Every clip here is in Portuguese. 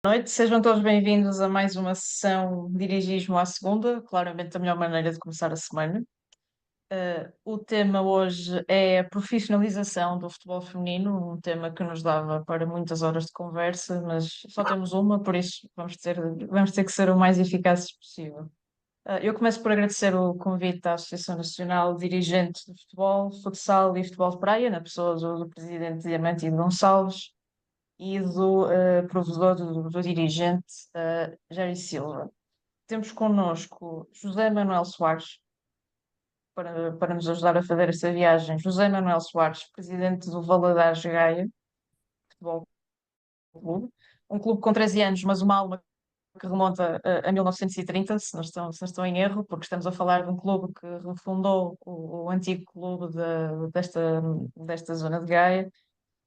Noite, sejam todos bem-vindos a mais uma sessão de Dirigismo à Segunda, claramente a melhor maneira de começar a semana. O tema hoje é a profissionalização do futebol feminino, um tema que nos dava para muitas horas de conversa, mas só temos uma, por isso vamos ter que ser o mais eficazes possível. Eu começo por agradecer o convite à Associação Nacional de Dirigentes de Futebol, Futsal e Futebol de Praia, na pessoa do Presidente Diamantino Gonçalves e do provedor do dirigente Jerry Silva. Temos connosco José Manuel Soares, para nos ajudar a fazer esta viagem. José Manuel Soares, presidente do Valadares Gaia Futebol Clube, um clube com 13 anos, mas uma alma que remonta a 1930, se não estou em erro, porque estamos a falar de um clube que refundou o antigo clube desta zona de Gaia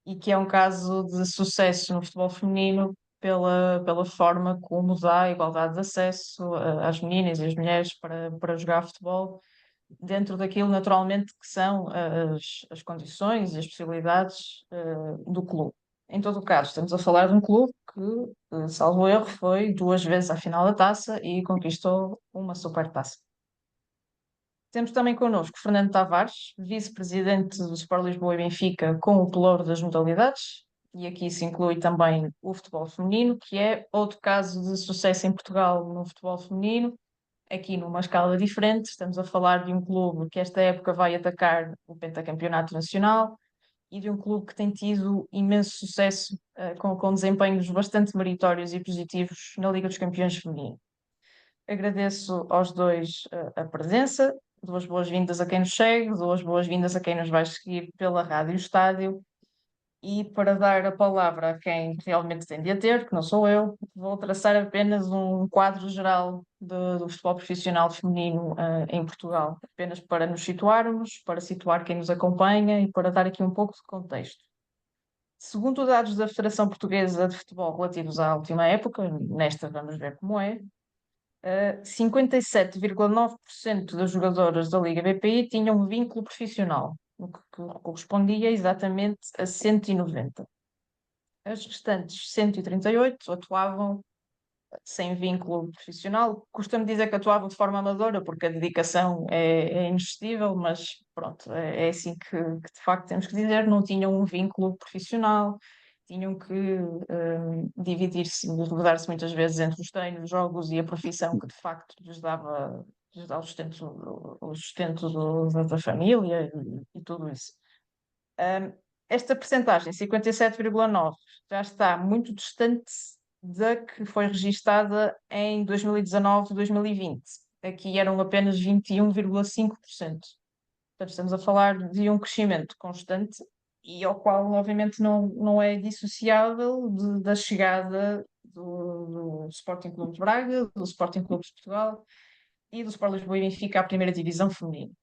e que é um caso de sucesso no futebol feminino pela forma como dá igualdade de acesso às meninas e às mulheres para jogar futebol, dentro daquilo naturalmente que são as condições e as possibilidades do clube. Em todo o caso, estamos a falar de um clube que, salvo erro, foi duas vezes à final da taça e conquistou uma supertaça. Temos também connosco Fernando Tavares, vice-presidente do Sport Lisboa e Benfica, com o pelouro das modalidades, e aqui se inclui também o futebol feminino, que é outro caso de sucesso em Portugal no futebol feminino, aqui numa escala diferente. Estamos a falar de um clube que esta época vai atacar o pentacampeonato nacional e de um clube que tem tido imenso sucesso, com desempenhos bastante meritórios e positivos na Liga dos Campeões Feminino. Agradeço aos dois a presença, duas boas-vindas a quem nos segue, duas boas-vindas a quem nos vai seguir pela Rádio Estádio. E para dar a palavra a quem realmente tem de a ter, que não sou eu, vou traçar apenas um quadro geral do futebol profissional feminino em Portugal, apenas para nos situarmos, para situar quem nos acompanha e para dar aqui um pouco de contexto. Segundo dados da Federação Portuguesa de Futebol relativos à última época, nesta vamos ver como é, 57,9% das jogadoras da Liga BPI tinham um vínculo profissional, o que correspondia exatamente a 190. As restantes 138 atuavam sem vínculo profissional. Costumo dizer que atuavam de forma amadora, porque a dedicação é inexcedível, mas pronto, é assim que de facto temos que dizer, não tinham um vínculo profissional, tinham que dividir-se e rodar-se muitas vezes entre os treinos, jogos e a profissão que de facto lhes dá o sustento da família e tudo isso. Esta percentagem, 57,9, já está muito distante da que foi registada em 2019 e 2020. Aqui eram apenas 21,5%. Portanto, estamos a falar de um crescimento constante e ao qual, obviamente, não é dissociável da chegada do Sporting Clube de Braga, do Sporting Clube de Portugal e do Sport Lisboa e Benfica à primeira divisão feminina.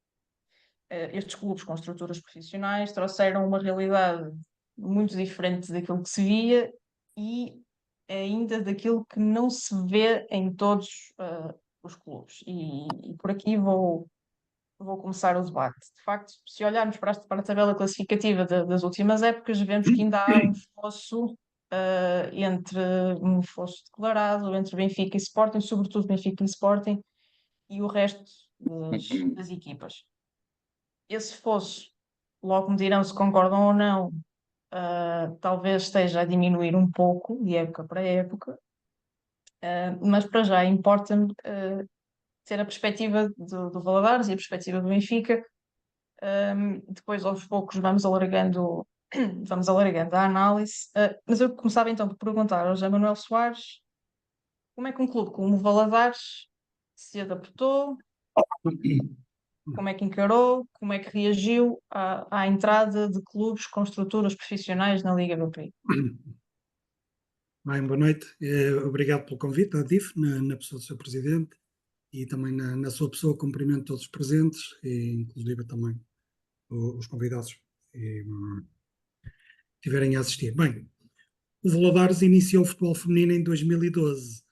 Estes clubes com estruturas profissionais trouxeram uma realidade muito diferente daquilo que se via e ainda daquilo que não se vê em todos os clubes. E por aqui vou começar o debate. De facto, se olharmos para a tabela classificativa das últimas épocas, vemos que ainda há um fosso declarado entre Benfica e Sporting, sobretudo Benfica e Sporting, e o resto das equipas. Esse fosso, logo me dirão se concordam ou não, talvez esteja a diminuir um pouco de época para época, mas para já importa-me ter a perspectiva do Valadares e a perspectiva do Benfica. Depois, aos poucos, vamos alargando a análise. Mas eu começava então por perguntar ao José Manuel Soares como é que um clube como o Valadares se adaptou, como é que encarou, como é que reagiu à entrada de clubes com estruturas profissionais na Liga BPI. Bem, boa noite. Obrigado pelo convite à DIF, na pessoa do seu presidente, e também na sua pessoa cumprimento todos os presentes, e inclusive também os convidados que estiverem a assistir. Bem, o Valadares iniciou o futebol feminino em 2012,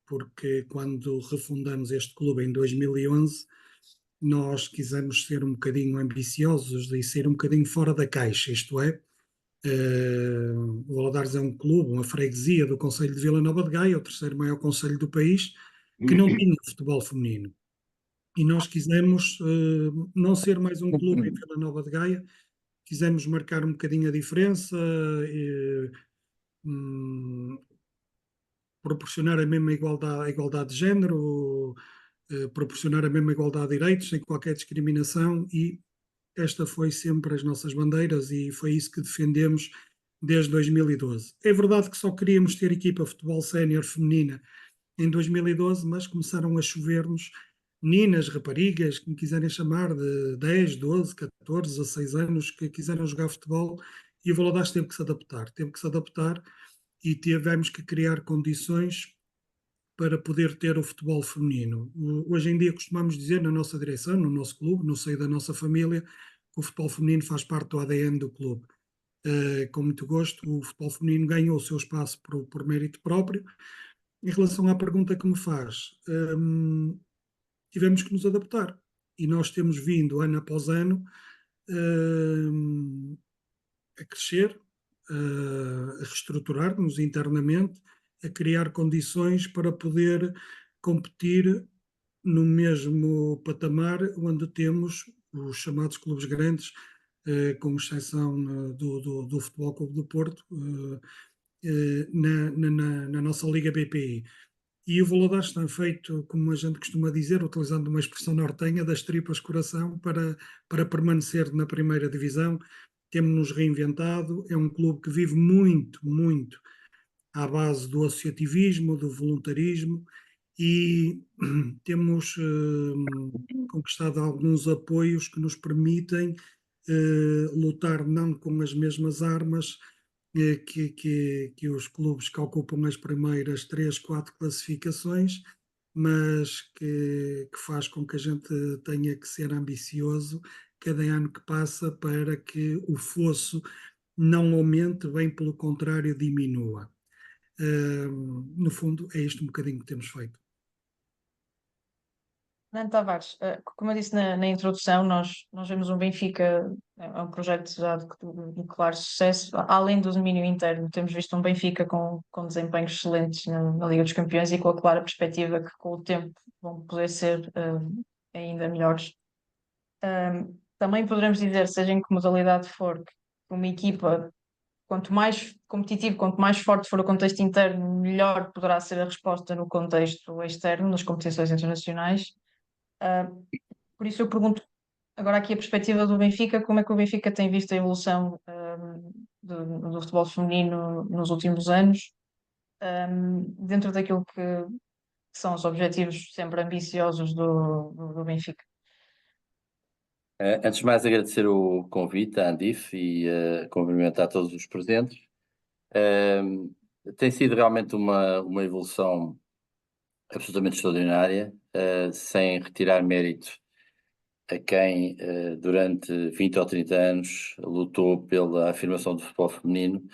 porque quando refundamos este clube em 2011, nós quisemos ser um bocadinho ambiciosos e ser um bocadinho fora da caixa, isto é, O Valadares é um clube, uma freguesia do concelho de Vila Nova de Gaia, o terceiro maior concelho do país, que não tinha futebol feminino. E nós quisemos não ser mais um clube em Vila Nova de Gaia, quisemos marcar um bocadinho a diferença, hum, proporcionar a mesma igualdade de género, proporcionar a mesma igualdade de direitos, sem qualquer discriminação, e esta foi sempre as nossas bandeiras e foi isso que defendemos desde 2012. É verdade que só queríamos ter equipa de futebol sénior feminina em 2012, mas começaram a chover-nos meninas, raparigas, que me quiserem chamar, de 10, 12, 14, 16 anos, que quiseram jogar futebol, e o Valadares teve que se adaptar e tivemos que criar condições para poder ter o futebol feminino. Hoje em dia costumamos dizer na nossa direção, no nosso clube, no seio da nossa família, que o futebol feminino faz parte do ADN do clube. Com muito gosto, o futebol feminino ganhou o seu espaço por mérito próprio. Em relação à pergunta que me faz, tivemos que nos adaptar. E nós temos vindo, ano após ano, a crescer, a reestruturar-nos internamente, a criar condições para poder competir no mesmo patamar onde temos os chamados clubes grandes, com exceção do Futebol Clube do Porto, na nossa Liga BPI. E o Valadares tem feito, como a gente costuma dizer, utilizando uma expressão nortenha, das tripas coração para permanecer na primeira divisão. Temos-nos reinventado, é um clube que vive muito, muito à base do associativismo, do voluntarismo, e temos conquistado alguns apoios que nos permitem lutar não com as mesmas armas que os clubes que ocupam as primeiras 3, 4 classificações, mas que faz com que a gente tenha que ser ambicioso cada ano que passa para que o fosso não aumente, bem pelo contrário, diminua. No fundo, é isto um bocadinho que temos feito. Fernando Tavares, como eu disse na introdução, nós vemos um Benfica, é um projeto já de claro sucesso. Além do domínio interno, temos visto um Benfica com desempenhos excelentes na Liga dos Campeões e com a clara perspectiva que com o tempo vão poder ser ainda melhores. Também poderemos dizer, seja em que modalidade for, que uma equipa, quanto mais competitivo, quanto mais forte for o contexto interno, melhor poderá ser a resposta no contexto externo, nas competições internacionais. Por isso eu pergunto agora aqui a perspectiva do Benfica, como é que o Benfica tem visto a evolução do futebol feminino nos últimos anos, dentro daquilo que são os objetivos sempre ambiciosos do Benfica. Antes de mais, agradecer o convite à Andif e cumprimentar todos os presentes. Tem sido realmente uma evolução absolutamente extraordinária, sem retirar mérito a quem durante 20 ou 30 anos lutou pela afirmação do futebol feminino.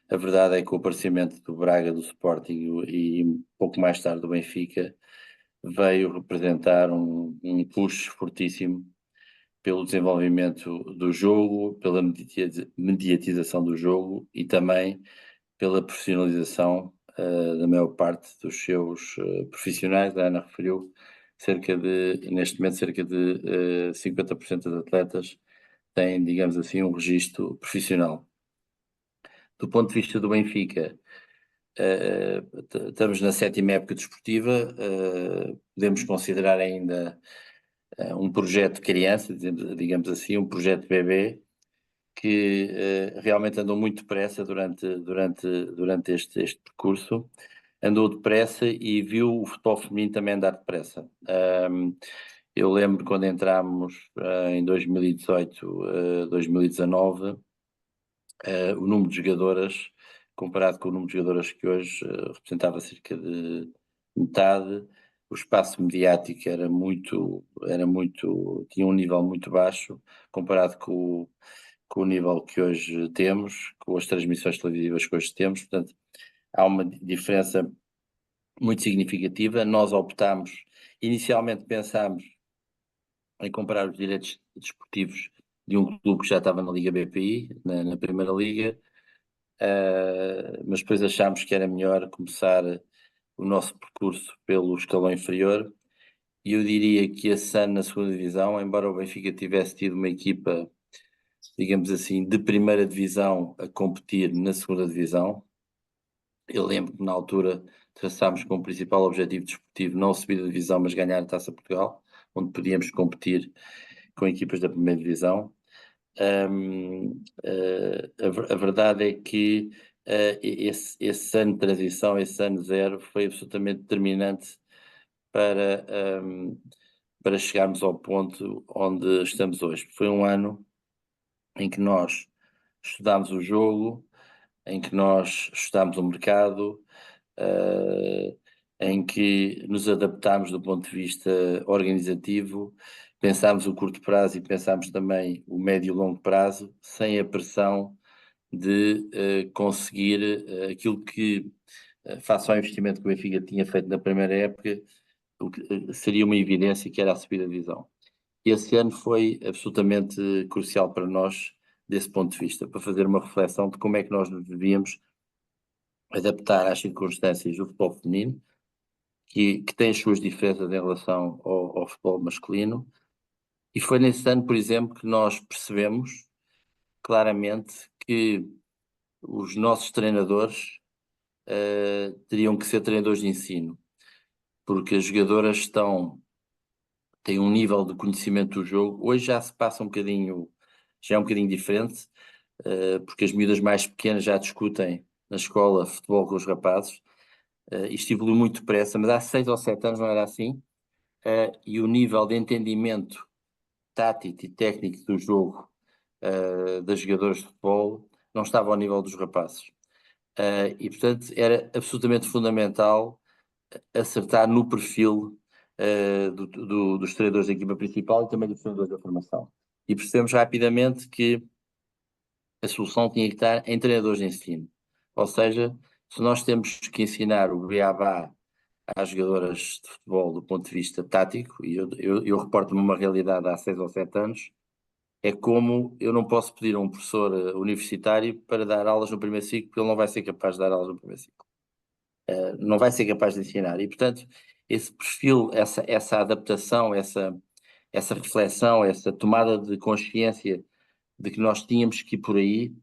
A verdade é que o aparecimento do Braga, do Sporting e pouco mais tarde do Benfica veio representar um push fortíssimo pelo desenvolvimento do jogo, pela mediatização do jogo e também pela profissionalização da maior parte dos seus profissionais. A Ana referiu neste momento, cerca de 50% dos atletas têm, digamos assim, um registro profissional. Do ponto de vista do Benfica, estamos na 7ª época desportiva, podemos considerar ainda um projeto de criança, digamos assim, um projeto bebê, que realmente andou muito depressa durante este percurso. Andou depressa e viu o futebol feminino também andar depressa. Eu lembro quando entramos em 2018, 2019, o número de jogadoras, comparado com o número de jogadoras que hoje representava cerca de metade, o espaço mediático tinha um nível muito baixo, comparado com o nível que hoje temos, com as transmissões televisivas que hoje temos. Portanto, há uma diferença muito significativa. Nós inicialmente pensámos em comprar os direitos desportivos de um clube que já estava na Liga BPI, na Primeira Liga. mas depois achámos que era melhor começar o nosso percurso pelo escalão inferior, e eu diria que esse ano na segunda divisão, embora o Benfica tivesse tido uma equipa, digamos assim, de primeira divisão a competir na segunda divisão, eu lembro que na altura traçámos como principal objetivo desportivo não subir a divisão, mas ganhar a Taça Portugal, onde podíamos competir com equipas da primeira divisão. A verdade é que esse ano de transição, esse ano zero, foi absolutamente determinante para, para chegarmos ao ponto onde estamos hoje. Foi um ano em que nós estudámos o jogo, em que nós estudámos o mercado, em que nos adaptámos do ponto de vista organizativo, pensámos o curto prazo e pensámos também o médio e longo prazo, sem a pressão de conseguir aquilo que, face ao investimento que o Benfica tinha feito na primeira época, seria uma evidência que era a subida de divisão. Esse ano foi absolutamente crucial para nós, desse ponto de vista, para fazer uma reflexão de como é que nós nos devíamos adaptar às circunstâncias do futebol feminino, que tem as suas diferenças em relação ao futebol masculino. E foi nesse ano, por exemplo, que nós percebemos claramente que os nossos treinadores teriam que ser treinadores de ensino, porque as jogadoras têm um nível de conhecimento do jogo. Hoje já se passa um bocadinho, já é um bocadinho diferente, porque as miúdas mais pequenas já discutem na escola futebol com os rapazes. Isto evoluiu muito depressa, mas há 6 ou 7 anos não era assim, e o nível de entendimento tático e técnico do jogo das jogadoras de futebol não estava ao nível dos rapazes. E, portanto, era absolutamente fundamental acertar no perfil dos treinadores da equipa principal e também dos treinadores da formação. E percebemos rapidamente que a solução tinha que estar em treinadores de ensino. Ou seja, se nós temos que ensinar o beabá às jogadoras de futebol do ponto de vista tático, e eu reporto-me uma realidade há 6 ou 7 anos, é como eu não posso pedir a um professor universitário para dar aulas no primeiro ciclo, porque ele não vai ser capaz de dar aulas no primeiro ciclo. Não vai ser capaz de ensinar. E, portanto, esse perfil, essa adaptação, essa reflexão, essa tomada de consciência de que nós tínhamos que ir por aí,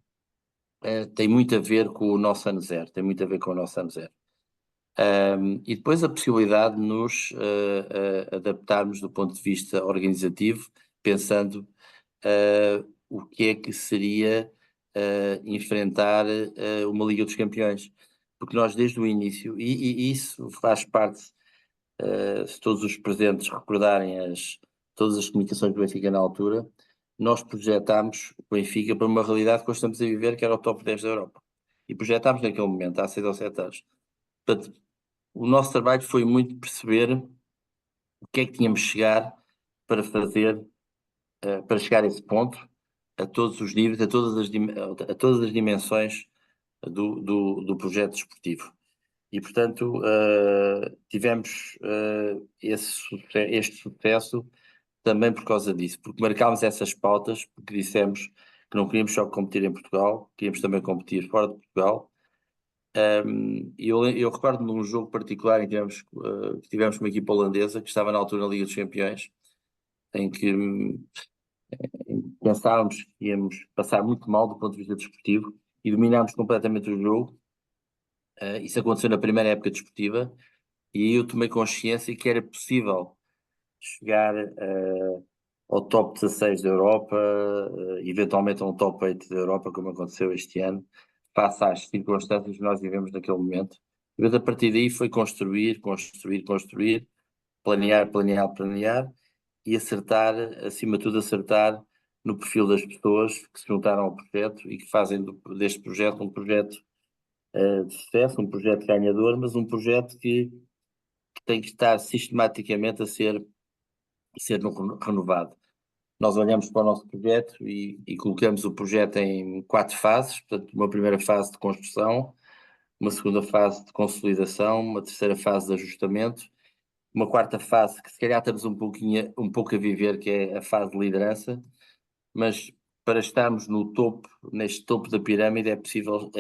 tem muito a ver com o nosso ano zero, tem muito a ver com o nosso ano zero. E depois a possibilidade de nos adaptarmos do ponto de vista organizativo, pensando o que é que seria enfrentar uma Liga dos Campeões. Porque nós desde o início, e isso faz parte, se todos os presentes recordarem todas as comunicações do Benfica na altura, nós projetámos o Benfica para uma realidade que hoje estamos a viver, que era o top 10 da Europa. E projetámos naquele momento, há 6 ou 7 anos. Portanto, o nosso trabalho foi muito perceber o que é que tínhamos de chegar para fazer, para chegar a esse ponto, a todos os níveis, a todas as dimensões do projeto desportivo. E, portanto, tivemos este sucesso também por causa disso, porque marcámos essas pautas, porque dissemos que não queríamos só competir em Portugal, queríamos também competir fora de Portugal. Eu recordo-me de um jogo particular em que tivemos uma equipa holandesa que estava na altura na Liga dos Campeões, em que pensávamos que íamos passar muito mal do ponto de vista desportivo e dominámos completamente o jogo. Isso aconteceu na primeira época desportiva e aí eu tomei consciência que era possível chegar ao top 16 da Europa, eventualmente a um top 8 da Europa, como aconteceu este ano, face às circunstâncias que nós vivemos naquele momento. Mas a partir daí foi construir, planear e acertar, acima de tudo acertar no perfil das pessoas que se juntaram ao projeto e que fazem deste projeto um projeto de sucesso, um projeto ganhador, mas um projeto que tem que estar sistematicamente a ser renovado. Nós olhamos para o nosso projeto e colocamos o projeto em 4 fases, portanto, uma primeira fase de construção, uma segunda fase de consolidação, uma terceira fase de ajustamento, uma quarta fase que se calhar estamos um pouco a viver, que é a fase de liderança, mas para estarmos no topo, neste topo da pirâmide, é possível,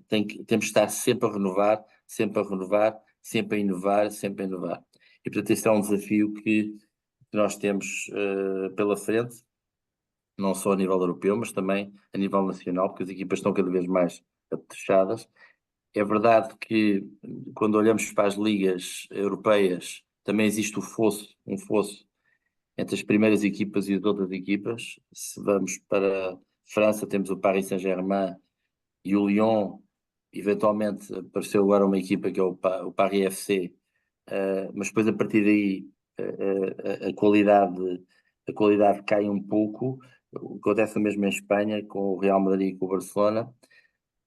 temos de estar sempre a renovar, sempre a renovar, sempre a inovar, sempre a inovar. E portanto este é um desafio que nós temos pela frente, não só a nível europeu, mas também a nível nacional, porque as equipas estão cada vez mais apetrechadas. É verdade que quando olhamos para as ligas europeias, também existe um fosso entre as primeiras equipas e as outras equipas. Se vamos para a França, temos o Paris Saint-Germain e o Lyon. Eventualmente apareceu agora uma equipa que é o Paris FC, mas depois a partir daí a qualidade cai um pouco. Acontece mesmo em Espanha com o Real Madrid e com o Barcelona.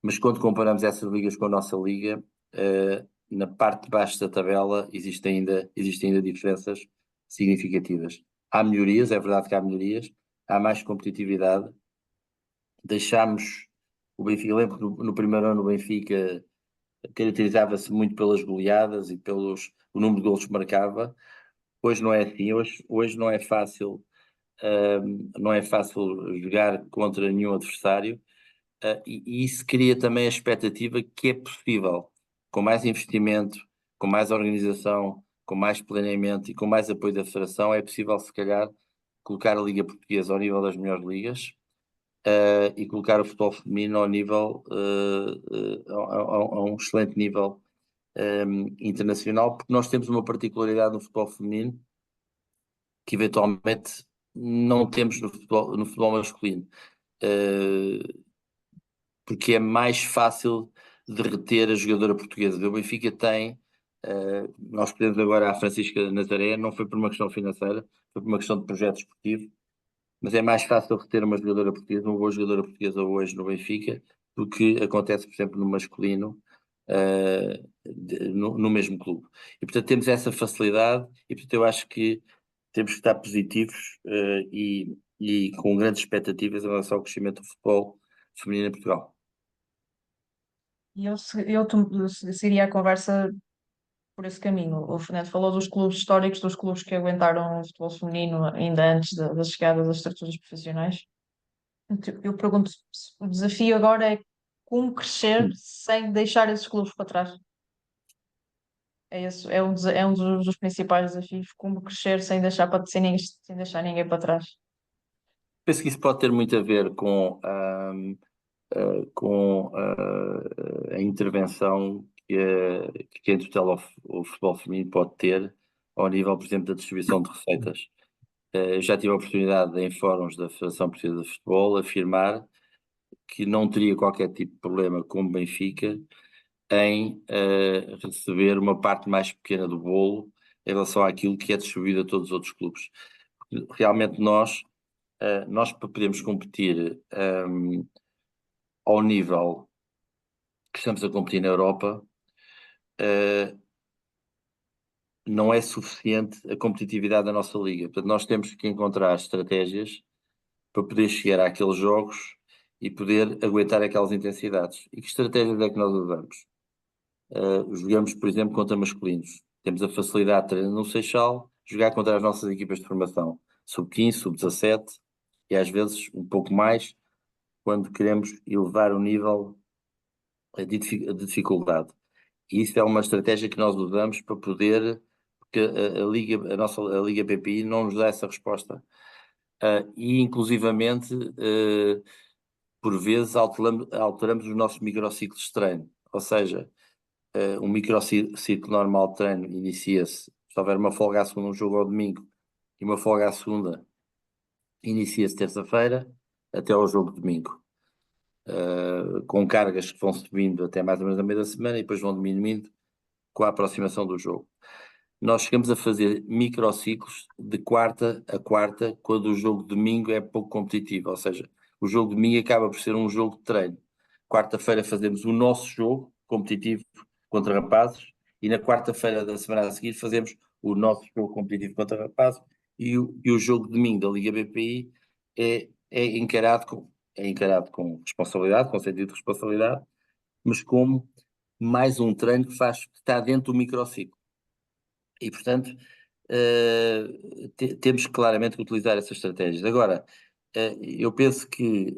Mas quando comparamos essas ligas com a nossa liga, na parte de baixo da tabela existem ainda diferenças significativas. Há melhorias, é verdade que há melhorias, há mais competitividade. Deixámos o Benfica, lembro que no primeiro ano o Benfica caracterizava-se muito pelas goleadas e o número de golos que marcava. Hoje não é assim, hoje não é fácil, não é fácil jogar contra nenhum adversário. E isso cria também a expectativa que é possível, com mais investimento, com mais organização, com mais planeamento e com mais apoio da Federação, é possível se calhar colocar a Liga Portuguesa ao nível das melhores ligas e colocar o futebol feminino ao nível, a um excelente nível internacional, porque nós temos uma particularidade no futebol feminino que eventualmente não temos no futebol masculino. Porque é mais fácil de reter a jogadora portuguesa. O Benfica tem, nós perdemos agora a Francisca Nazaré, não foi por uma questão financeira, foi por uma questão de projeto esportivo, mas é mais fácil reter uma jogadora portuguesa, uma boa jogadora portuguesa hoje no Benfica, do que acontece, por exemplo, no masculino, no mesmo clube. E portanto temos essa facilidade, e portanto eu acho que temos que estar positivos e com grandes expectativas em relação ao crescimento do futebol feminino em Portugal. E seguiria a conversa por esse caminho. O Fernando falou dos clubes históricos, dos clubes que aguentaram o futebol feminino ainda antes da chegada das estruturas profissionais. Eu pergunto, o desafio agora é como crescer sem deixar esses clubes para trás. É um dos principais desafios, como crescer sem deixar ninguém para trás. Penso que isso pode ter muito a ver com a intervenção que em total o futebol feminino pode ter ao nível, por exemplo, da distribuição de receitas. Eu já tive a oportunidade em fóruns da Federação Portuguesa de Futebol afirmar que não teria qualquer tipo de problema com o Benfica em receber uma parte mais pequena do bolo em relação àquilo que é distribuído a todos os outros clubes. Realmente nós para podermos competir ao nível que estamos a competir na Europa, não é suficiente a competitividade da nossa liga. Portanto, nós temos que encontrar estratégias para poder chegar àqueles jogos e poder aguentar aquelas intensidades. E que estratégias é que nós usamos? Jogamos, por exemplo, contra masculinos. Temos a facilidade de treinar no Seixal, jogar contra as nossas equipas de formação, sub-15, sub-17 e às vezes um pouco mais, quando queremos elevar o nível de dificuldade. E isso é uma estratégia que nós usamos para poder, porque a Liga PPI não nos dá essa resposta. E inclusivamente, por vezes, alteramos os nossos microciclos de treino. Ou seja, um microciclo normal de treino inicia-se, se houver uma folga à segunda, um jogo ao domingo, e uma folga à segunda, inicia-se terça-feira, até ao jogo de domingo. Com cargas que vão subindo até mais ou menos a meio da semana e depois vão diminuindo com a aproximação do jogo. Nós chegamos a fazer microciclos de quarta a quarta, quando o jogo de domingo é pouco competitivo, ou seja, o jogo de domingo acaba por ser um jogo de treino. Quarta-feira fazemos o nosso jogo competitivo contra rapazes e na quarta-feira da semana a seguir fazemos o nosso jogo competitivo contra rapazes e o jogo de domingo da Liga BPI é encarado com responsabilidade, com sentido de responsabilidade, mas como mais um treino que está dentro do microciclo. E, portanto, temos claramente que utilizar essas estratégias. Agora, Eu penso que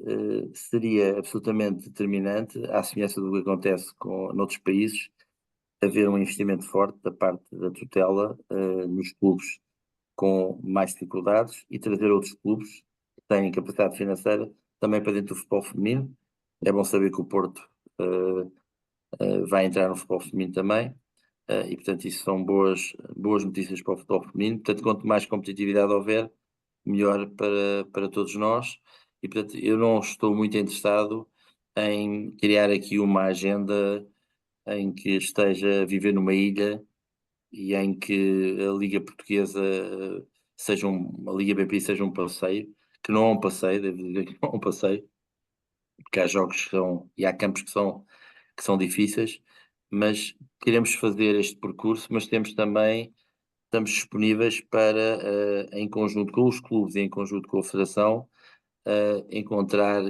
seria absolutamente determinante, à semelhança do que acontece noutros países, haver um investimento forte da parte da tutela nos clubes com mais dificuldades e trazer outros clubes que têm capacidade financeira também para dentro do futebol feminino. É bom saber que o Porto vai entrar no futebol feminino também. E portanto isso são boas notícias para o futebol feminino. Portanto, quanto mais competitividade houver, melhor para todos nós. E portanto eu não estou muito interessado em criar aqui uma agenda em que esteja a viver numa ilha e em que a Liga Portuguesa a Liga BP seja um passeio, que não é um passeio, devo dizer que não é um passeio, porque há jogos e há campos que são difíceis, mas queremos fazer este percurso, mas estamos disponíveis para, em conjunto com os clubes e em conjunto com a Federação, encontrar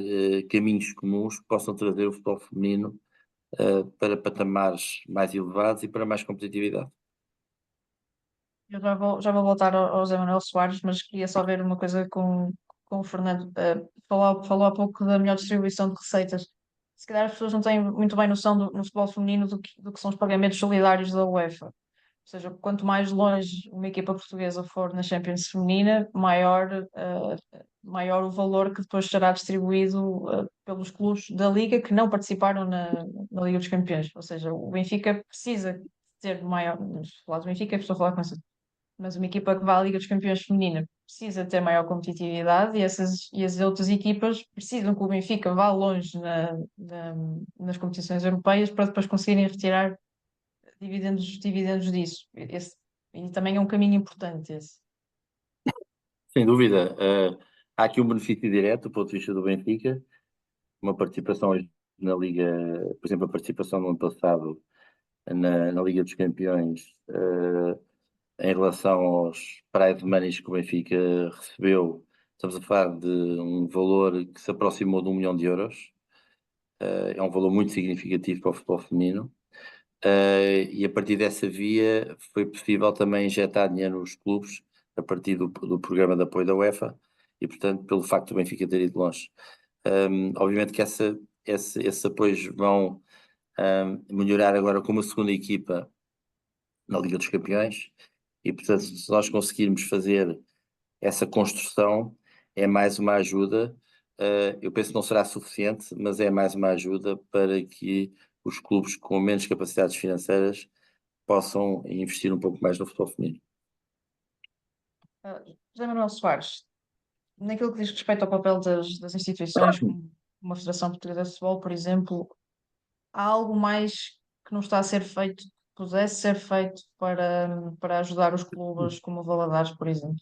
caminhos comuns que possam trazer o futebol feminino para patamares mais elevados e para mais competitividade. Eu já vou voltar ao José Manuel Soares, mas queria só ver uma coisa com o Fernando. Falou há pouco da melhor distribuição de receitas. Se calhar as pessoas não têm muito bem noção no futebol feminino do que são os pagamentos solidários da UEFA. Ou seja, quanto mais longe uma equipa portuguesa for na Champions feminina, maior o valor que depois será distribuído pelos clubes da Liga que não participaram na Liga dos Campeões. Ou seja, o Benfica precisa ter maior. Falar do Benfica, estou a falar com essa, mas uma equipa que vai à Liga dos Campeões feminina precisa ter maior competitividade e as outras equipas precisam que o Benfica vá longe nas competições europeias para depois conseguirem retirar dividendos disso. E também é um caminho importante esse. Sem dúvida, há aqui um benefício direto do ponto de vista do Benfica, uma participação na Liga, por exemplo, a participação no ano passado na Liga dos Campeões, em relação aos prize monies que o Benfica recebeu, estamos a falar de um valor que se aproximou de 1 milhão de euros. É um valor muito significativo para o futebol feminino. E a partir dessa via foi possível também injetar dinheiro nos clubes a partir do programa de apoio da UEFA e, portanto, pelo facto do Benfica ter ido longe. Obviamente que esses apoios vão melhorar agora com uma segunda equipa na Liga dos Campeões e, portanto, se nós conseguirmos fazer essa construção, é mais uma ajuda. Eu penso que não será suficiente, mas é mais uma ajuda para que os clubes com menos capacidades financeiras possam investir um pouco mais no futebol feminino. José Manuel Soares, naquilo que diz respeito ao papel das instituições, como uma Federação Portuguesa de Futebol, por exemplo, há algo mais que não está a ser feito, que pudesse ser feito para ajudar os clubes como o Valadares, por exemplo?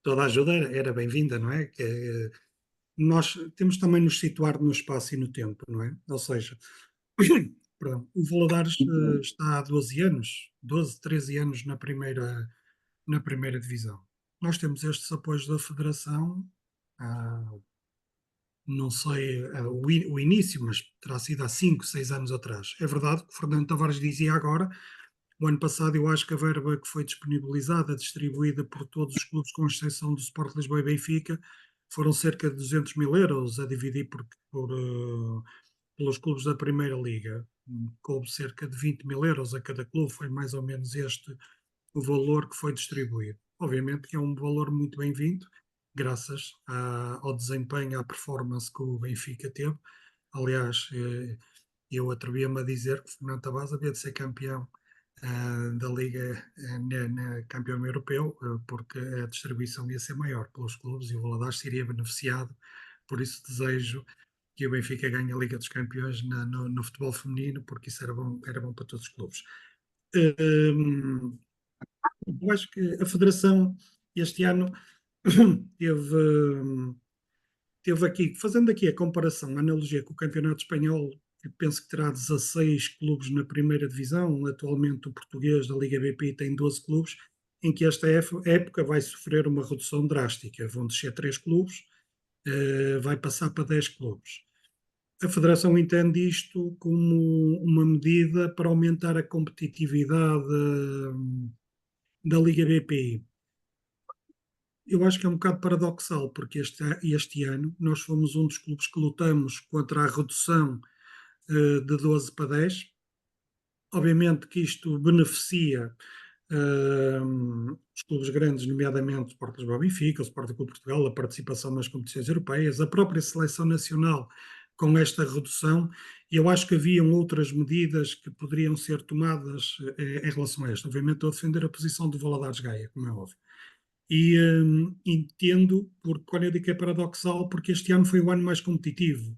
Toda a ajuda era bem-vinda, não é? Nós temos também de nos situar no espaço e no tempo, não é? Ou seja, perdão, o Valadares está há 12 anos, 12, 13 anos na primeira divisão. Nós temos estes apoios da Federação, há, não sei o início, mas terá sido há 5, 6 anos atrás. É verdade que o Fernando Tavares dizia agora. O ano passado, eu acho que a verba que foi disponibilizada, distribuída por todos os clubes, com exceção do Sport Lisboa e Benfica, foram cerca de 200 mil euros a dividir pelos clubes da Primeira Liga. Coube cerca de 20 mil euros a cada clube, foi mais ou menos este o valor que foi distribuído. Obviamente que é um valor muito bem-vindo, graças ao desempenho, à performance que o Benfica teve. Aliás, eu atrevia-me a dizer que o Fernando Tavares havia de ser campeão da Liga, campeão europeu, porque a distribuição ia ser maior pelos clubes e o Valadares seria beneficiado. Por isso desejo que o Benfica ganhe a Liga dos Campeões no futebol feminino, porque isso era bom para todos os clubes. Eu acho que a Federação este ano teve aqui, fazendo aqui a comparação, a analogia com o Campeonato Espanhol, eu penso que terá 16 clubes na primeira divisão. Atualmente o português da Liga BP tem 12 clubes, em que esta época vai sofrer uma redução drástica. Vão descer 3 clubes, vai passar para 10 clubes. A Federação entende isto como uma medida para aumentar a competitividade da Liga BPI. eu acho que é um bocado paradoxal, porque este ano nós fomos um dos clubes que lutamos contra a redução de 12 para 10. Obviamente que isto beneficia os clubes grandes, nomeadamente o Sport Lisboa e Benfica, o Sporting Clube de Portugal, a participação nas competições europeias, a própria seleção nacional com esta redução. Eu acho que haviam outras medidas que poderiam ser tomadas em relação a esta. Obviamente estou a defender a posição do Valadares Gaia, como é óbvio. E entendo, porque quando eu digo que é paradoxal, porque este ano foi o ano mais competitivo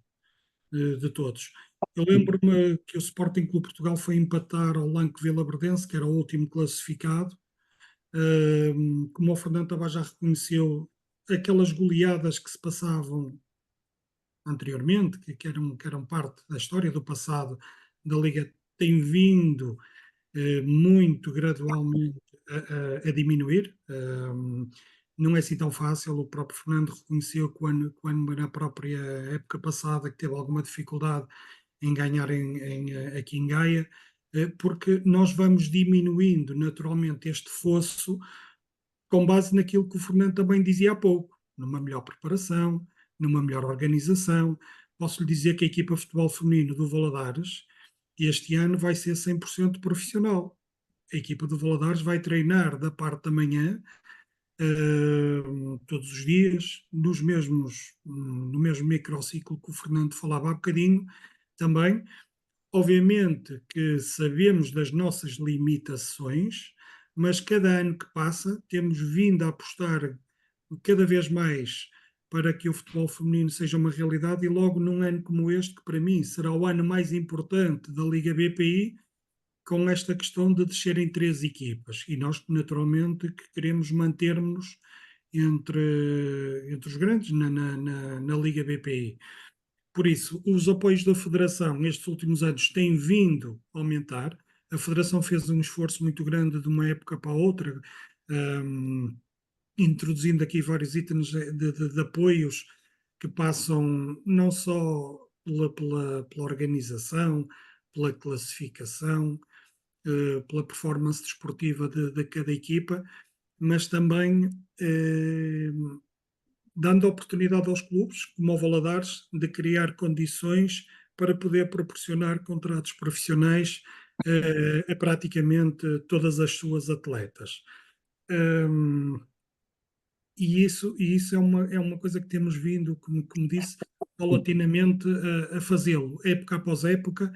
de todos. Eu lembro-me que o Sporting Clube Portugal foi empatar ao Lanque Vilaverdense, que era o último classificado. Como o Fernando Tavares já reconheceu, aquelas goleadas que se passavam anteriormente, que eram parte da história do passado da Liga, têm vindo muito gradualmente a diminuir. Não é assim tão fácil. O próprio Fernando reconheceu quando na própria época passada que teve alguma dificuldade em ganhar aqui em Gaia, porque nós vamos diminuindo naturalmente este fosso com base naquilo que o Fernando também dizia há pouco, numa melhor preparação, numa melhor organização. Posso lhe dizer que a equipa de futebol feminino do Valadares este ano vai ser 100% profissional. A equipa do Valadares vai treinar da parte da manhã, todos os dias, no mesmo microciclo que o Fernando falava há bocadinho, também. Obviamente que sabemos das nossas limitações, mas cada ano que passa temos vindo a apostar cada vez mais para que o futebol feminino seja uma realidade, e logo num ano como este, que para mim será o ano mais importante da Liga BPI, com esta questão de descerem 3 equipas. E nós, naturalmente, que queremos manter-nos entre os grandes na Liga BPI. Por isso, os apoios da Federação nestes últimos anos têm vindo a aumentar. A Federação fez um esforço muito grande de uma época para a outra, um, introduzindo aqui vários itens de apoios que passam não só pela organização, pela classificação, pela performance desportiva de cada equipa, mas também dando oportunidade aos clubes, como o Valadares, de criar condições para poder proporcionar contratos profissionais a praticamente todas as suas atletas. E isso é uma coisa que temos vindo, como disse, paulatinamente a fazê-lo, época após época.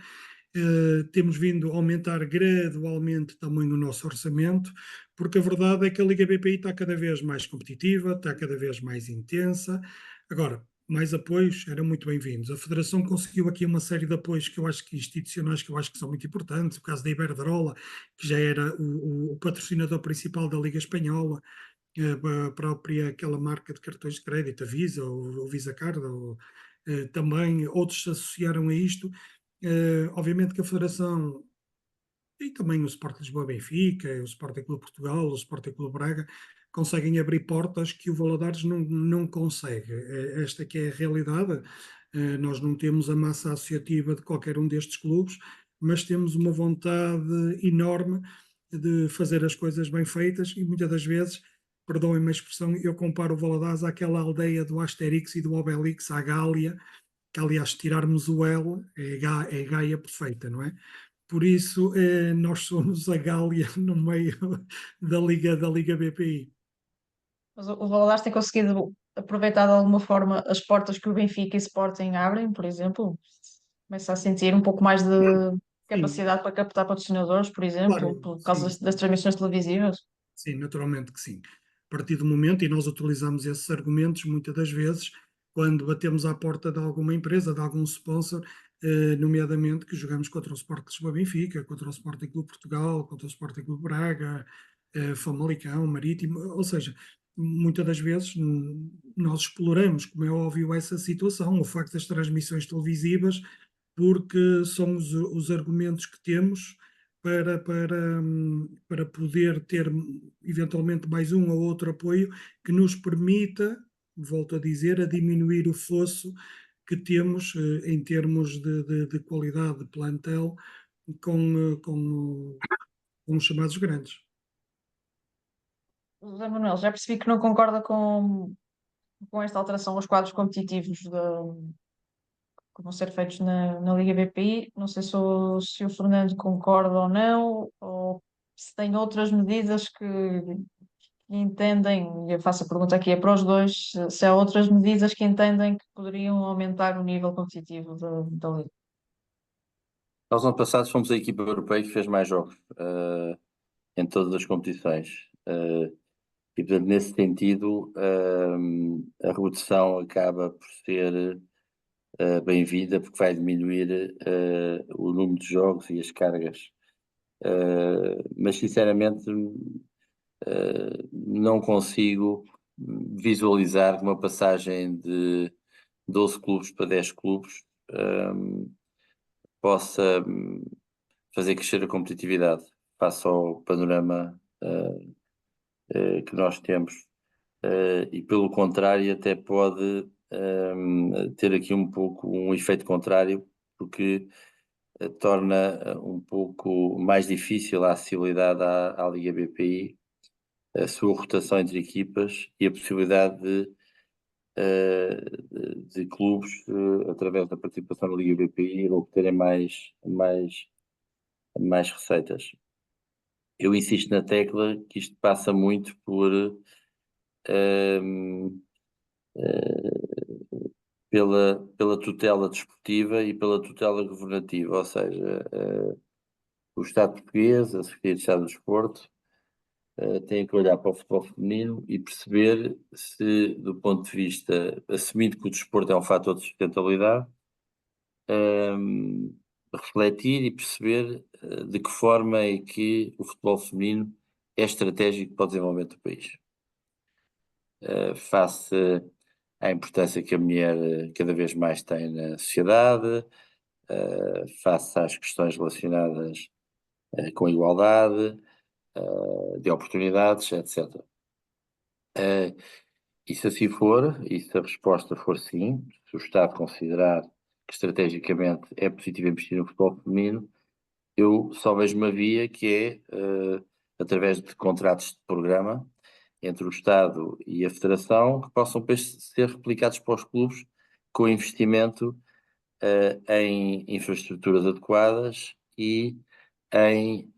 Temos vindo a aumentar gradualmente também o nosso orçamento, porque a verdade é que a Liga BPI está cada vez mais competitiva, está cada vez mais intensa. Agora, mais apoios eram muito bem-vindos. A Federação conseguiu aqui uma série de apoios que eu acho que institucionais, que eu acho que são muito importantes. O caso da Iberdrola, que já era o patrocinador principal da Liga Espanhola, a própria aquela marca de cartões de crédito, a Visa, ou Visa Card, também outros se associaram a isto. Obviamente que a Federação e também o Sport Lisboa Benfica, o Sporting Clube Portugal, o Sporting Clube Braga conseguem abrir portas que o Valadares não consegue. Esta que é a realidade. Nós não temos a massa associativa de qualquer um destes clubes, mas temos uma vontade enorme de fazer as coisas bem feitas, e muitas das vezes, perdoem-me a expressão, eu comparo o Valadares àquela aldeia do Asterix e do Obelix, à Gália, que aliás, se tirarmos o L, é Gaia perfeita, não é? Por isso, nós somos a Gália no meio da Liga BPI. Mas o Valadares tem conseguido aproveitar de alguma forma as portas que o Benfica e o Sporting abrem, por exemplo. Começa a sentir um pouco mais de Sim, capacidade para captar patrocinadores, por exemplo, claro, por causa sim, das transmissões televisivas. sim, naturalmente que sim. A partir do momento, e nós utilizamos esses argumentos muitas das vezes, quando batemos à porta de alguma empresa, de algum sponsor, nomeadamente que jogamos contra o Sport Lisboa Benfica, contra o Sporting Clube Portugal, contra o Sporting Clube Braga, Famalicão, Marítimo, ou seja, muitas das vezes nós exploramos, como é óbvio, essa situação, o facto das transmissões televisivas, porque são os argumentos que temos para poder ter eventualmente mais um ou outro apoio que nos permita, volto a dizer, a diminuir o fosso que temos em termos de qualidade de plantel com os chamados grandes. José Manuel, já percebi que não concorda com esta alteração aos quadros competitivos que vão ser feitos na Liga BPI. Não sei se o Fernando concorda ou não, ou se tem outras medidas que entendem, e eu faço a pergunta aqui é para os dois, se há outras medidas que entendem que poderiam aumentar o nível competitivo da Liga. Nós, no ano passado, fomos a equipa europeia que fez mais jogos em todas as competições. E, portanto, nesse sentido, a redução acaba por ser bem-vinda, porque vai diminuir o número de jogos e as cargas. Mas, sinceramente, não consigo visualizar uma passagem de 12 clubes para 10 clubes possa fazer crescer a competitividade face ao panorama que nós temos. E pelo contrário, até pode ter aqui um pouco um efeito contrário, porque torna um pouco mais difícil a acessibilidade à Liga BPI, a sua rotação entre equipas e a possibilidade de clubes, através da participação na Liga BPI, obterem mais receitas. Eu insisto na tecla que isto passa muito por pela tutela desportiva e pela tutela governativa, ou seja, o Estado português, a Secretaria de Estado do Desporto, tem que olhar para o futebol feminino e perceber se, do ponto de vista, assumindo que o desporto é um fator de sustentabilidade, refletir e perceber de que forma é que o futebol feminino é estratégico para o desenvolvimento do país. Face à importância que a mulher cada vez mais tem na sociedade, face às questões relacionadas com a igualdade, de oportunidades, etc. E se assim for, e se a resposta for sim, se o Estado considerar que estrategicamente é positivo investir no futebol feminino, eu só vejo uma via que é através de contratos de programa entre o Estado e a Federação, que possam depois ser replicados para os clubes com investimento em infraestruturas adequadas e em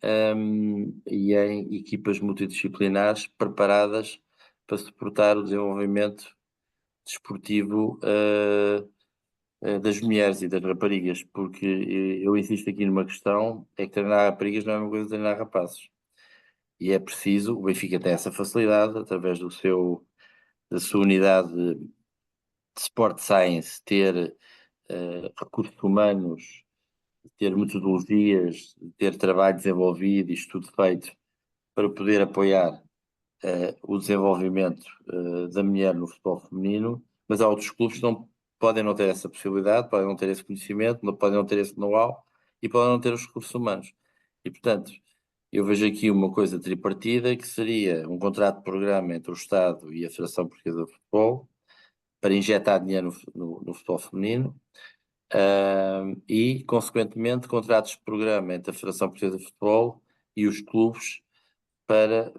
equipas multidisciplinares preparadas para suportar o desenvolvimento desportivo das mulheres e das raparigas, porque eu insisto aqui numa questão, é que treinar raparigas não é uma coisa de treinar rapazes. E é preciso, o Benfica tem essa facilidade, através da sua unidade de Sport Science, ter recursos humanos, ter metodologias, ter trabalho desenvolvido e estudo feito para poder apoiar o desenvolvimento da mulher no futebol feminino, mas há outros clubes que podem não ter essa possibilidade, podem não ter esse conhecimento, podem não ter esse know-how e podem não ter os recursos humanos. E, portanto, eu vejo aqui uma coisa tripartida, que seria um contrato de programa entre o Estado e a Federação Portuguesa de Futebol, para injetar dinheiro no futebol feminino, e, consequentemente, contratos de programa entre a Federação Portuguesa de Futebol e os clubes para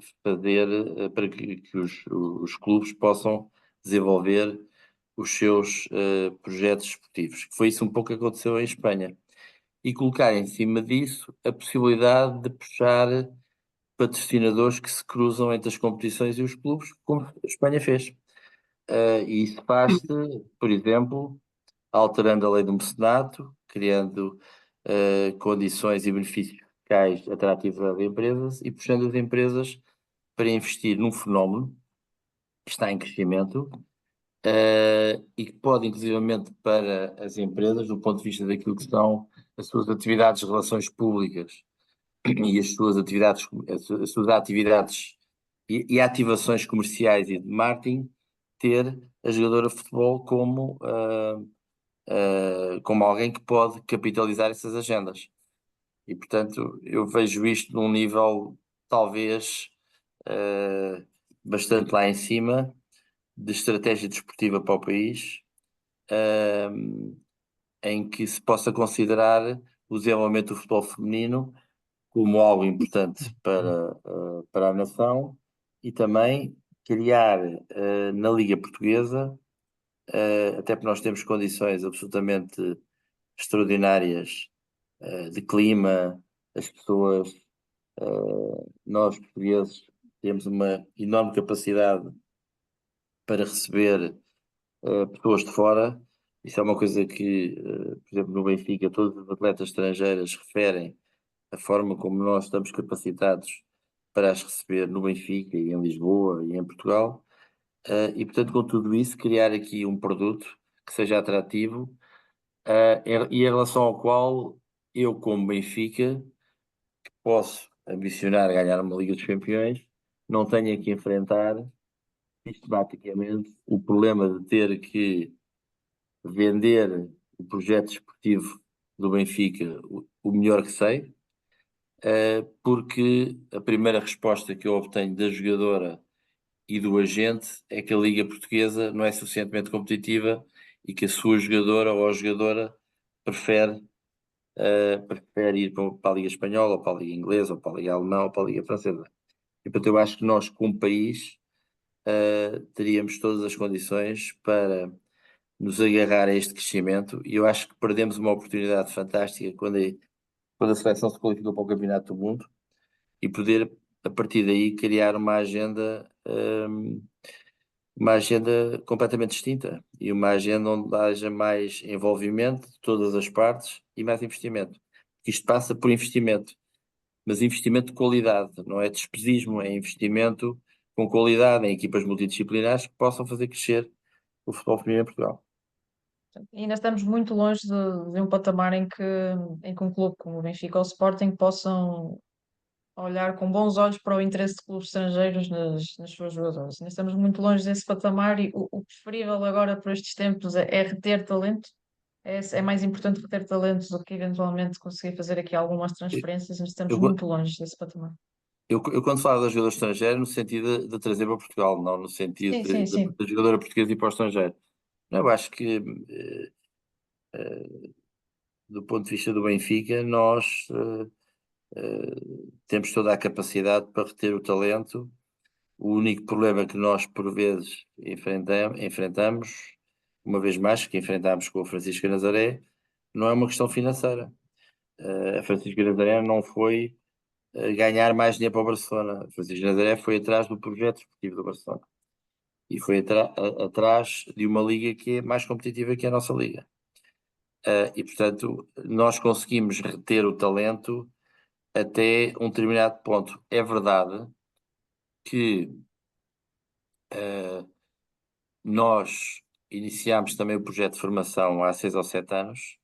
que os clubes possam desenvolver os seus projetos esportivos. Foi isso um pouco que aconteceu em Espanha. E colocar em cima disso a possibilidade de puxar patrocinadores que se cruzam entre as competições e os clubes, como a Espanha fez. E isso faz-se, por exemplo, alterando a lei do mecenato, criando condições e benefícios fiscais atrativos às empresas e puxando as empresas para investir num fenómeno que está em crescimento e que pode, inclusivamente, para as empresas, do ponto de vista daquilo que são as suas atividades de relações públicas e as suas atividades e ativações comerciais e de marketing, ter a jogadora de futebol como alguém que pode capitalizar essas agendas. E, portanto, eu vejo isto num nível, talvez, bastante lá em cima, de estratégia desportiva para o país, em que se possa considerar o desenvolvimento do futebol feminino como algo importante para a nação e também criar na Liga Portuguesa, até porque nós temos condições absolutamente extraordinárias de clima, as pessoas, nós portugueses temos uma enorme capacidade para receber pessoas de fora. Isso é uma coisa que, por exemplo, no Benfica, todos os atletas estrangeiros referem a forma como nós estamos capacitados para as receber no Benfica e em Lisboa e em Portugal. E, portanto, com tudo isso, criar aqui um produto que seja atrativo e em relação ao qual eu, como Benfica, posso ambicionar ganhar uma Liga dos Campeões, não tenho que enfrentar sistematicamente o problema de ter que vender o projeto desportivo do Benfica o melhor que sei, porque a primeira resposta que eu obtenho da jogadora e do agente é que a Liga Portuguesa não é suficientemente competitiva e que a sua jogadora ou a jogadora prefere, prefere ir para a Liga Espanhola, ou para a Liga Inglesa, ou para a Liga Alemã, ou para a Liga Francesa. E, portanto, eu acho que nós, como país, teríamos todas as condições para nos agarrar a este crescimento, e eu acho que perdemos uma oportunidade fantástica quando a seleção se qualificou para o Campeonato do Mundo e poder, a partir daí, criar uma agenda completamente distinta e uma agenda onde haja mais envolvimento de todas as partes e mais investimento. Isto passa por investimento, mas investimento de qualidade, não é despesismo, é investimento com qualidade em equipas multidisciplinares que possam fazer crescer o futebol feminino em Portugal. E ainda estamos muito longe de um patamar em que um clube como o Benfica ou o Sporting possam olhar com bons olhos para o interesse de clubes estrangeiros nas suas jogadoras. Ainda estamos muito longe desse patamar e o preferível agora por estes tempos é reter talento. É mais importante reter talentos do que eventualmente conseguir fazer aqui algumas transferências. Ainda estamos Eu, muito longe desse patamar. eu quando falo da jogadora estrangeira, no sentido de trazer para Portugal, não no sentido Sim, sim, sim. da jogadora portuguesa ir para o estrangeiro. Não, eu acho que, do ponto de vista do Benfica, nós temos toda a capacidade para reter o talento. O único problema que nós, por vezes, enfrentamos, uma vez mais, que enfrentámos com a Francisca Nazaré, não é uma questão financeira. A Francisca Nazaré não foi ganhar mais dinheiro para o Barcelona. A Francisca Nazaré foi atrás do projeto esportivo do Barcelona. E foi atrás de uma liga que é mais competitiva que a nossa liga. E, portanto, nós conseguimos reter o talento até um determinado ponto. É verdade que nós iniciámos também o projeto de formação há 6 ou 7 anos.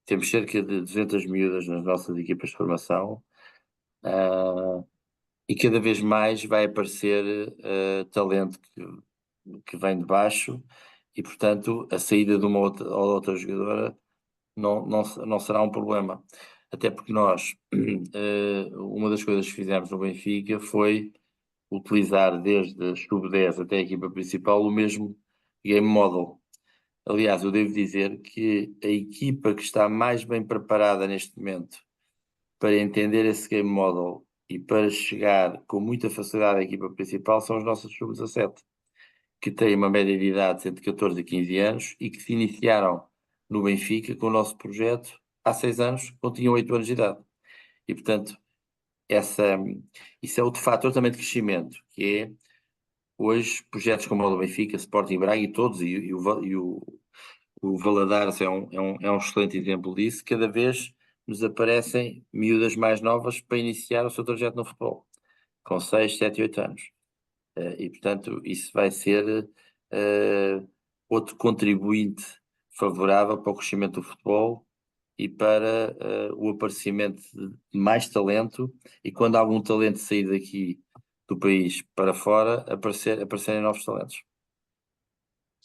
Temos cerca de 200 miúdas nas nossas equipas de formação. E cada vez mais vai aparecer talento que vem de baixo e, portanto, a saída de uma ou outra jogadora não será um problema. Até porque nós, uma das coisas que fizemos no Benfica foi utilizar desde sub-10 até a equipa principal o mesmo game model. Aliás, eu devo dizer que a equipa que está mais bem preparada neste momento para entender esse game model e para chegar com muita facilidade à equipa principal são os nossos sub-17, que têm uma média de idade entre 14 e 15 anos e que se iniciaram no Benfica com o nosso projeto há 6 anos, quando tinham 8 anos de idade. E, portanto, isso é outro fator também de crescimento, que é hoje projetos como o do Benfica, Sporting Braga e todos, o Valadares é um excelente exemplo disso, cada vez nos aparecem miúdas mais novas para iniciar o seu trajeto no futebol, com 6, 7 e 8 anos. E, portanto, isso vai ser outro contribuinte favorável para o crescimento do futebol e para o aparecimento de mais talento, e quando algum talento sair daqui do país para fora, aparecerem novos talentos.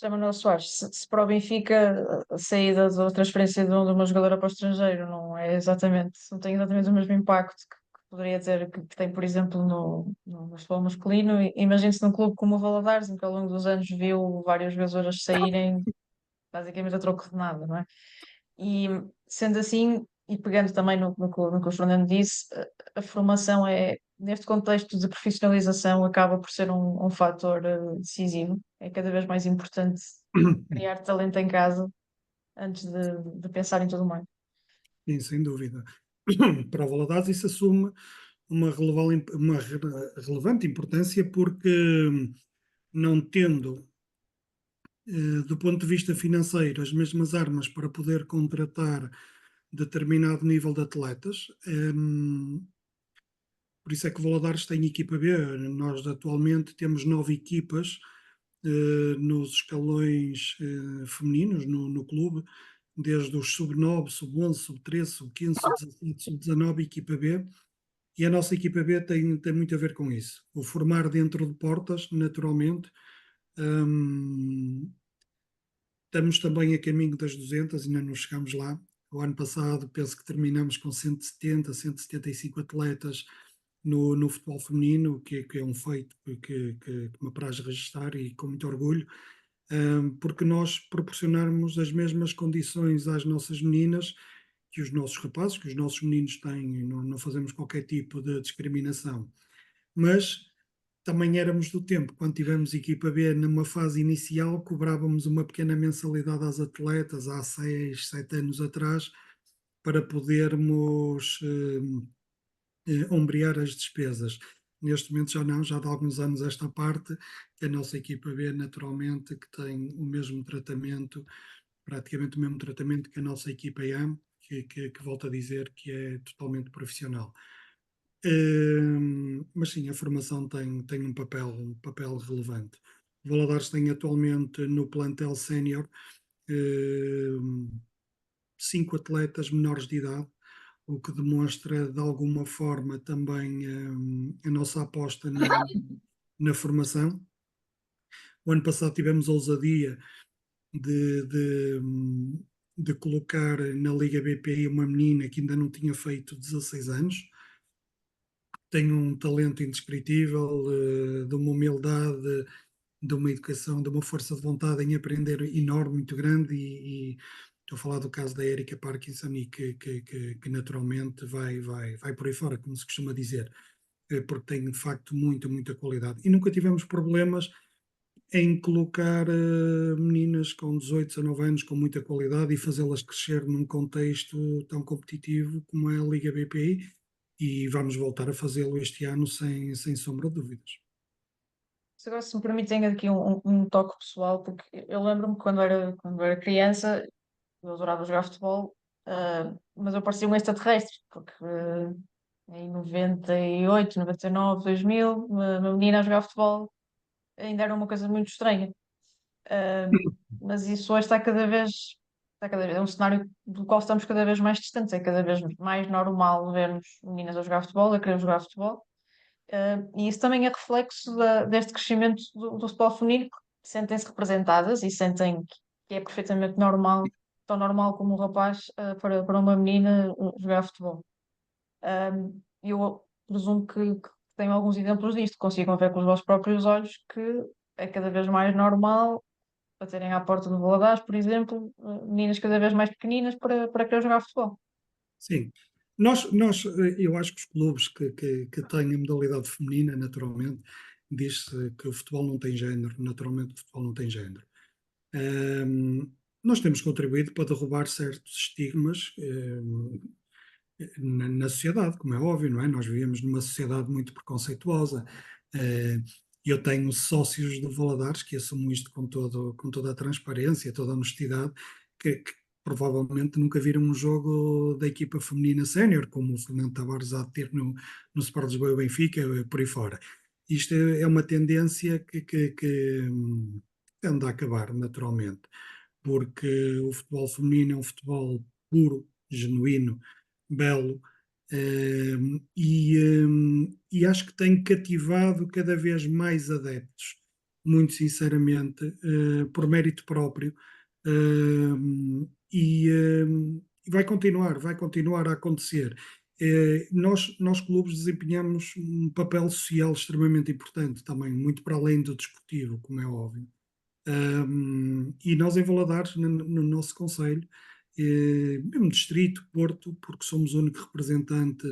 Já Manuel Soares, se para o Benfica a saída ou a transferência de uma jogadora para o estrangeiro não tem exatamente o mesmo impacto que poderia ter que tem, por exemplo, no futebol masculino. Imagine-se num clube como o Valadares, em que ao longo dos anos viu várias jogadoras saírem basicamente a troco de nada, não é? E sendo assim, e pegando também no que o Fernando disse, a formação neste contexto de profissionalização, acaba por ser um fator decisivo. É cada vez mais importante criar talento em casa antes de pensar em tudo mais. Sim, sem dúvida. Para o Valadares isso assume uma relevante importância porque não tendo, do ponto de vista financeiro, as mesmas armas para poder contratar determinado nível de atletas, por isso é que o Valadares tem equipa B. Nós atualmente temos 9 equipas nos escalões femininos no clube, desde os sub-9, sub-11, sub-13, sub-15, sub-17, sub-19, equipa B. E a nossa equipa B tem muito a ver com isso. O formar dentro de portas, naturalmente. Estamos também a caminho das 200, ainda não chegamos lá. O ano passado penso que terminamos com 170, 175 atletas no futebol feminino, que é um feito que me apraz registar e com muito orgulho, porque nós proporcionarmos as mesmas condições às nossas meninas que os nossos rapazes, que os nossos meninos têm, não fazemos qualquer tipo de discriminação. Mas também éramos do tempo, quando tivemos equipa B numa fase inicial, cobrávamos uma pequena mensalidade às atletas há 6, 7 anos atrás, para podermos ombrear as despesas. Neste momento já não, já de alguns anos esta parte, que a nossa equipa B naturalmente que tem o mesmo tratamento, praticamente o mesmo tratamento que a nossa equipa A, que volto a dizer que é totalmente profissional. Mas sim, a formação tem um papel relevante. O Valadares tem atualmente no plantel sénior 5 atletas menores de idade, o que demonstra de alguma forma também a nossa aposta na formação. O ano passado tivemos a ousadia de, de, de colocar na Liga BPI uma menina que ainda não tinha feito 16 anos. Tem um talento indescritível, de uma humildade, de uma educação, de uma força de vontade em aprender enorme, muito grande, e estou a falar do caso da Erika Parkinson e que naturalmente vai por aí fora, como se costuma dizer, porque tem de facto muita qualidade. E nunca tivemos problemas em colocar meninas com 18, 19 anos com muita qualidade e fazê-las crescer num contexto tão competitivo como é a Liga BPI, e vamos voltar a fazê-lo este ano sem sombra de dúvidas. Se agora, se me permitem aqui um toque pessoal, porque eu lembro-me quando era criança, eu adorava jogar futebol, mas eu parecia um extraterrestre, porque em 98, 99, 2000, uma menina a jogar futebol ainda era uma coisa muito estranha. Mas isso hoje está cada vez, é um cenário do qual estamos cada vez mais distantes, é cada vez mais normal vermos meninas a jogar futebol, a querer jogar futebol. E isso também é reflexo deste crescimento do futebol feminino, que sentem-se representadas e sentem que é perfeitamente normal, tão normal como um rapaz, para uma menina jogar futebol. Eu presumo que tenham alguns exemplos disto, consigam ver com os vossos próprios olhos que é cada vez mais normal baterem à porta do Valadares, por exemplo, meninas cada vez mais pequeninas para querer jogar futebol. Sim, eu acho que os clubes que têm a modalidade feminina, naturalmente, diz-se que o futebol não tem género, naturalmente o futebol não tem género. Nós temos contribuído para derrubar certos estigmas na sociedade, como é óbvio, não é? Nós vivemos numa sociedade muito preconceituosa. Eu tenho sócios de Valadares que assumem isto com toda a transparência, toda a honestidade, que provavelmente nunca viram um jogo da equipa feminina sénior, como o Fernando Tavares há de ter no Sport Lisboa e Benfica, por aí fora. Isto é uma tendência que anda a acabar, naturalmente, porque o futebol feminino é um futebol puro, genuíno, belo, e acho que tem cativado cada vez mais adeptos, muito sinceramente, por mérito próprio, e vai continuar a acontecer. Nós clubes desempenhamos um papel social extremamente importante também, muito para além do desportivo, como é óbvio. E nós em Valadares, no nosso concelho, mesmo distrito, Porto, porque somos o único representante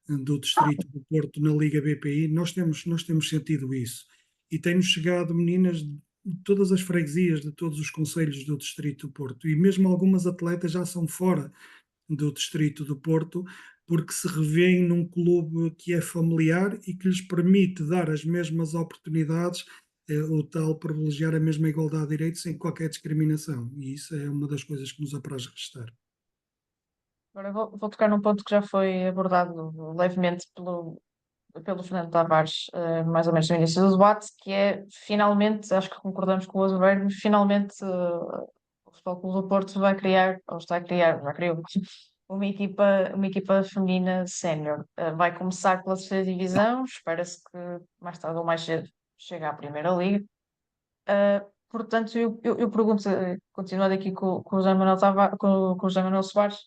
do distrito do Porto na Liga BPI, nós temos sentido isso. E tem-nos chegado meninas de todas as freguesias, de todos os concelhos do distrito do Porto, e mesmo algumas atletas já são fora do distrito do Porto, porque se revêem num clube que é familiar e que lhes permite dar as mesmas oportunidades, o tal privilegiar a mesma igualdade de direitos sem qualquer discriminação. E isso é uma das coisas que nos apraz restar. Agora vou tocar num ponto que já foi abordado levemente pelo Fernando Tavares, mais ou menos no início do debate, que é finalmente, acho que concordamos com o Azevedo, finalmente o Futebol Clube do Porto vai criar, ou está a criar, já criou, uma equipa feminina sénior. Vai começar pela terceira divisão, espera-se que mais tarde ou mais cedo chegue à Primeira Liga. Portanto, eu pergunto, continuando aqui com o José Manuel com o José Manuel Soares,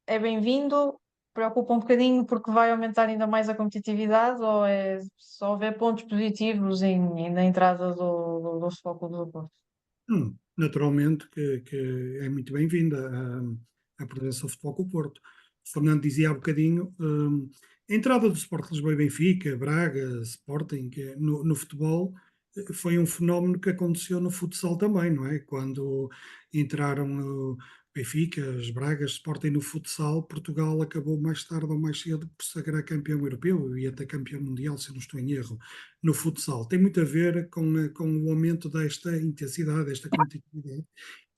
é bem-vindo, preocupa um bocadinho porque vai aumentar ainda mais a competitividade ou é só ver pontos positivos na entrada do Futebol Clube do Porto? Naturalmente que é muito bem-vinda a presença do Futebol Clube do Porto. O Fernando dizia há bocadinho, a entrada do Sport Lisboa e Benfica, Braga, Sporting, no futebol, foi um fenómeno que aconteceu no futsal também, não é? Quando entraram o Benfica, as Bragas, Sporting no futsal, Portugal acabou mais tarde ou mais cedo por sagrar campeão europeu e até campeão mundial, se eu não estou em erro, no futsal. Tem muito a ver com o aumento desta intensidade, desta competitividade,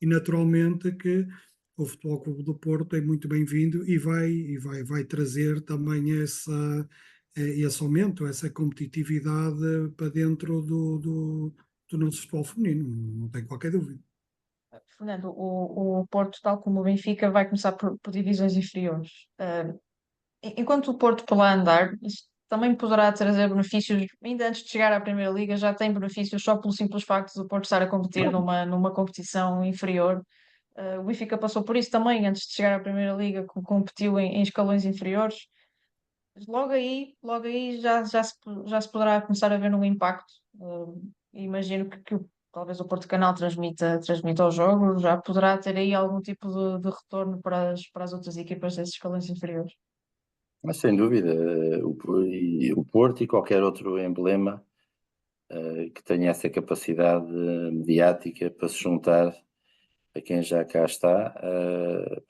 e naturalmente que o Futebol Clube do Porto é muito bem-vindo e vai trazer também esse aumento, essa competitividade para dentro do nosso futebol feminino, não tem qualquer dúvida. Fernando, o Porto, tal como o Benfica, vai começar por divisões inferiores. Enquanto o Porto por lá andar, isso também poderá trazer benefícios, ainda antes de chegar à Primeira Liga, já tem benefícios só pelo simples facto do Porto estar a competir numa competição inferior. O Benfica passou por isso também, antes de chegar à Primeira Liga, competiu em escalões inferiores. Logo aí já se poderá começar a ver um impacto. Imagino que talvez o Porto Canal transmita os jogos, já poderá ter aí algum tipo de retorno para as outras equipas desses escalões inferiores. Mas sem dúvida, o Porto e qualquer outro emblema que tenha essa capacidade mediática para se juntar a quem já cá está,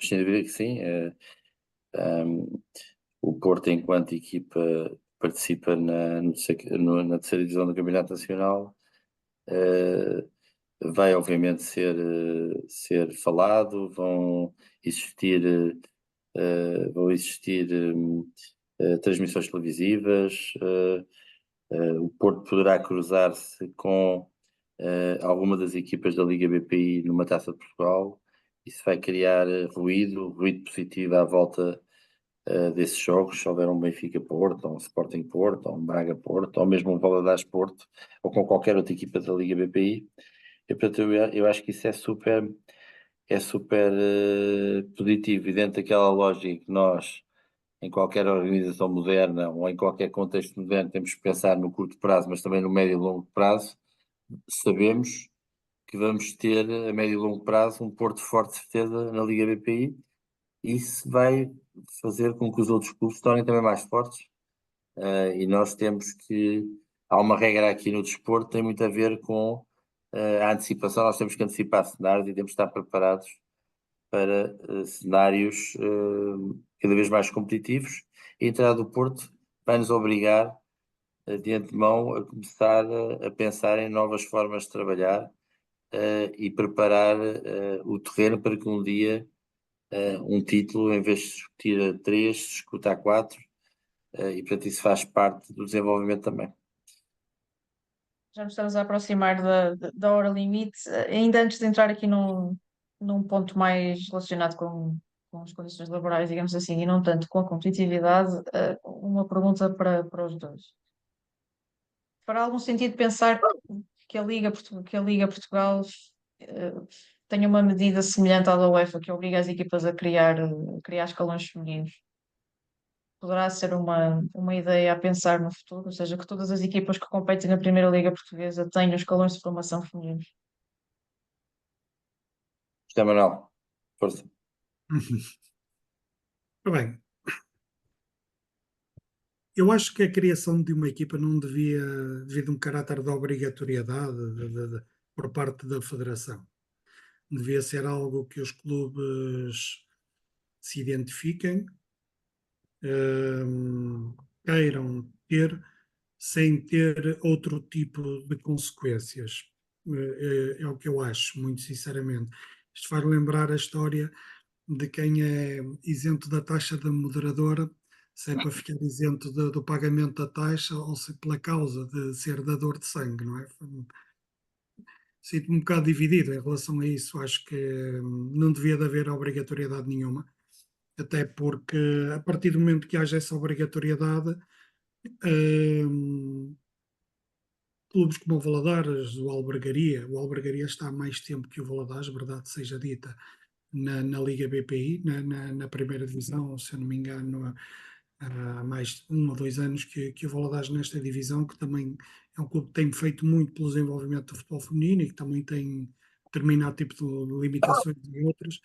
sem dúvida que sim. O Porto, enquanto equipa, participa na terceira divisão do Campeonato Nacional. Vai obviamente ser falado, vão existir transmissões televisivas, o Porto poderá cruzar-se com alguma das equipas da Liga BPI numa Taça de Portugal. Isso vai criar ruído positivo à volta desses jogos, se houver um Benfica Porto, ou um Sporting Porto, ou um Braga Porto, ou mesmo um Valadares Porto, ou com qualquer outra equipa da Liga BPI. E, portanto, eu acho que isso é super positivo, e dentro daquela lógica que nós, em qualquer organização moderna ou em qualquer contexto moderno, temos que pensar no curto prazo, mas também no médio e longo prazo. Sabemos que vamos ter a médio e longo prazo um Porto forte, de certeza, na Liga BPI, e isso vai fazer com que os outros clubes se tornem também mais fortes. E nós temos que. Há uma regra aqui no desporto, tem muito a ver com a antecipação. Nós temos que antecipar cenários e temos que estar preparados para cenários cada vez mais competitivos. E a entrada do Porto vai nos obrigar, de antemão, a começar a pensar em novas formas de trabalhar e preparar o terreno para que um dia um título, em vez de discutir a 3, se discuta a 4, e portanto isso faz parte do desenvolvimento também. Já nos estamos a aproximar da hora limite. Ainda antes de entrar aqui num ponto mais relacionado com as condições laborais, digamos assim, e não tanto com a competitividade, uma pergunta para os dois. Fará algum sentido pensar que a Liga Portugal eh, tenha uma medida semelhante à da UEFA, que obriga as equipas a criar escalões femininos? Poderá ser uma ideia a pensar no futuro, ou seja, que todas as equipas que competem na Primeira Liga Portuguesa tenham escalões de formação femininos. José Manuel. Força. Ora bem, eu acho que a criação de uma equipa não devia, devido a um caráter de obrigatoriedade por parte da Federação. Devia ser algo que os clubes se identifiquem, queiram ter, sem ter outro tipo de consequências. É o que eu acho, muito sinceramente. Isto faz lembrar a história de quem é isento da taxa da moderadora, se é para ficar isento do pagamento da taxa ou se pela causa de ser dador de sangue, não é? Sinto-me um bocado dividido em relação a isso. Acho que não devia de haver obrigatoriedade nenhuma, até porque a partir do momento que haja essa obrigatoriedade, hum, clubes como o Valadares, o Albergaria está há mais tempo que o Valadares, verdade seja dita, na Liga BPI, na primeira divisão, se eu não me engano, há mais de 1 ou 2 anos que o Valadares nesta divisão, que também é um clube que tem feito muito pelo desenvolvimento do futebol feminino e que também tem determinado tipo de limitações e outras,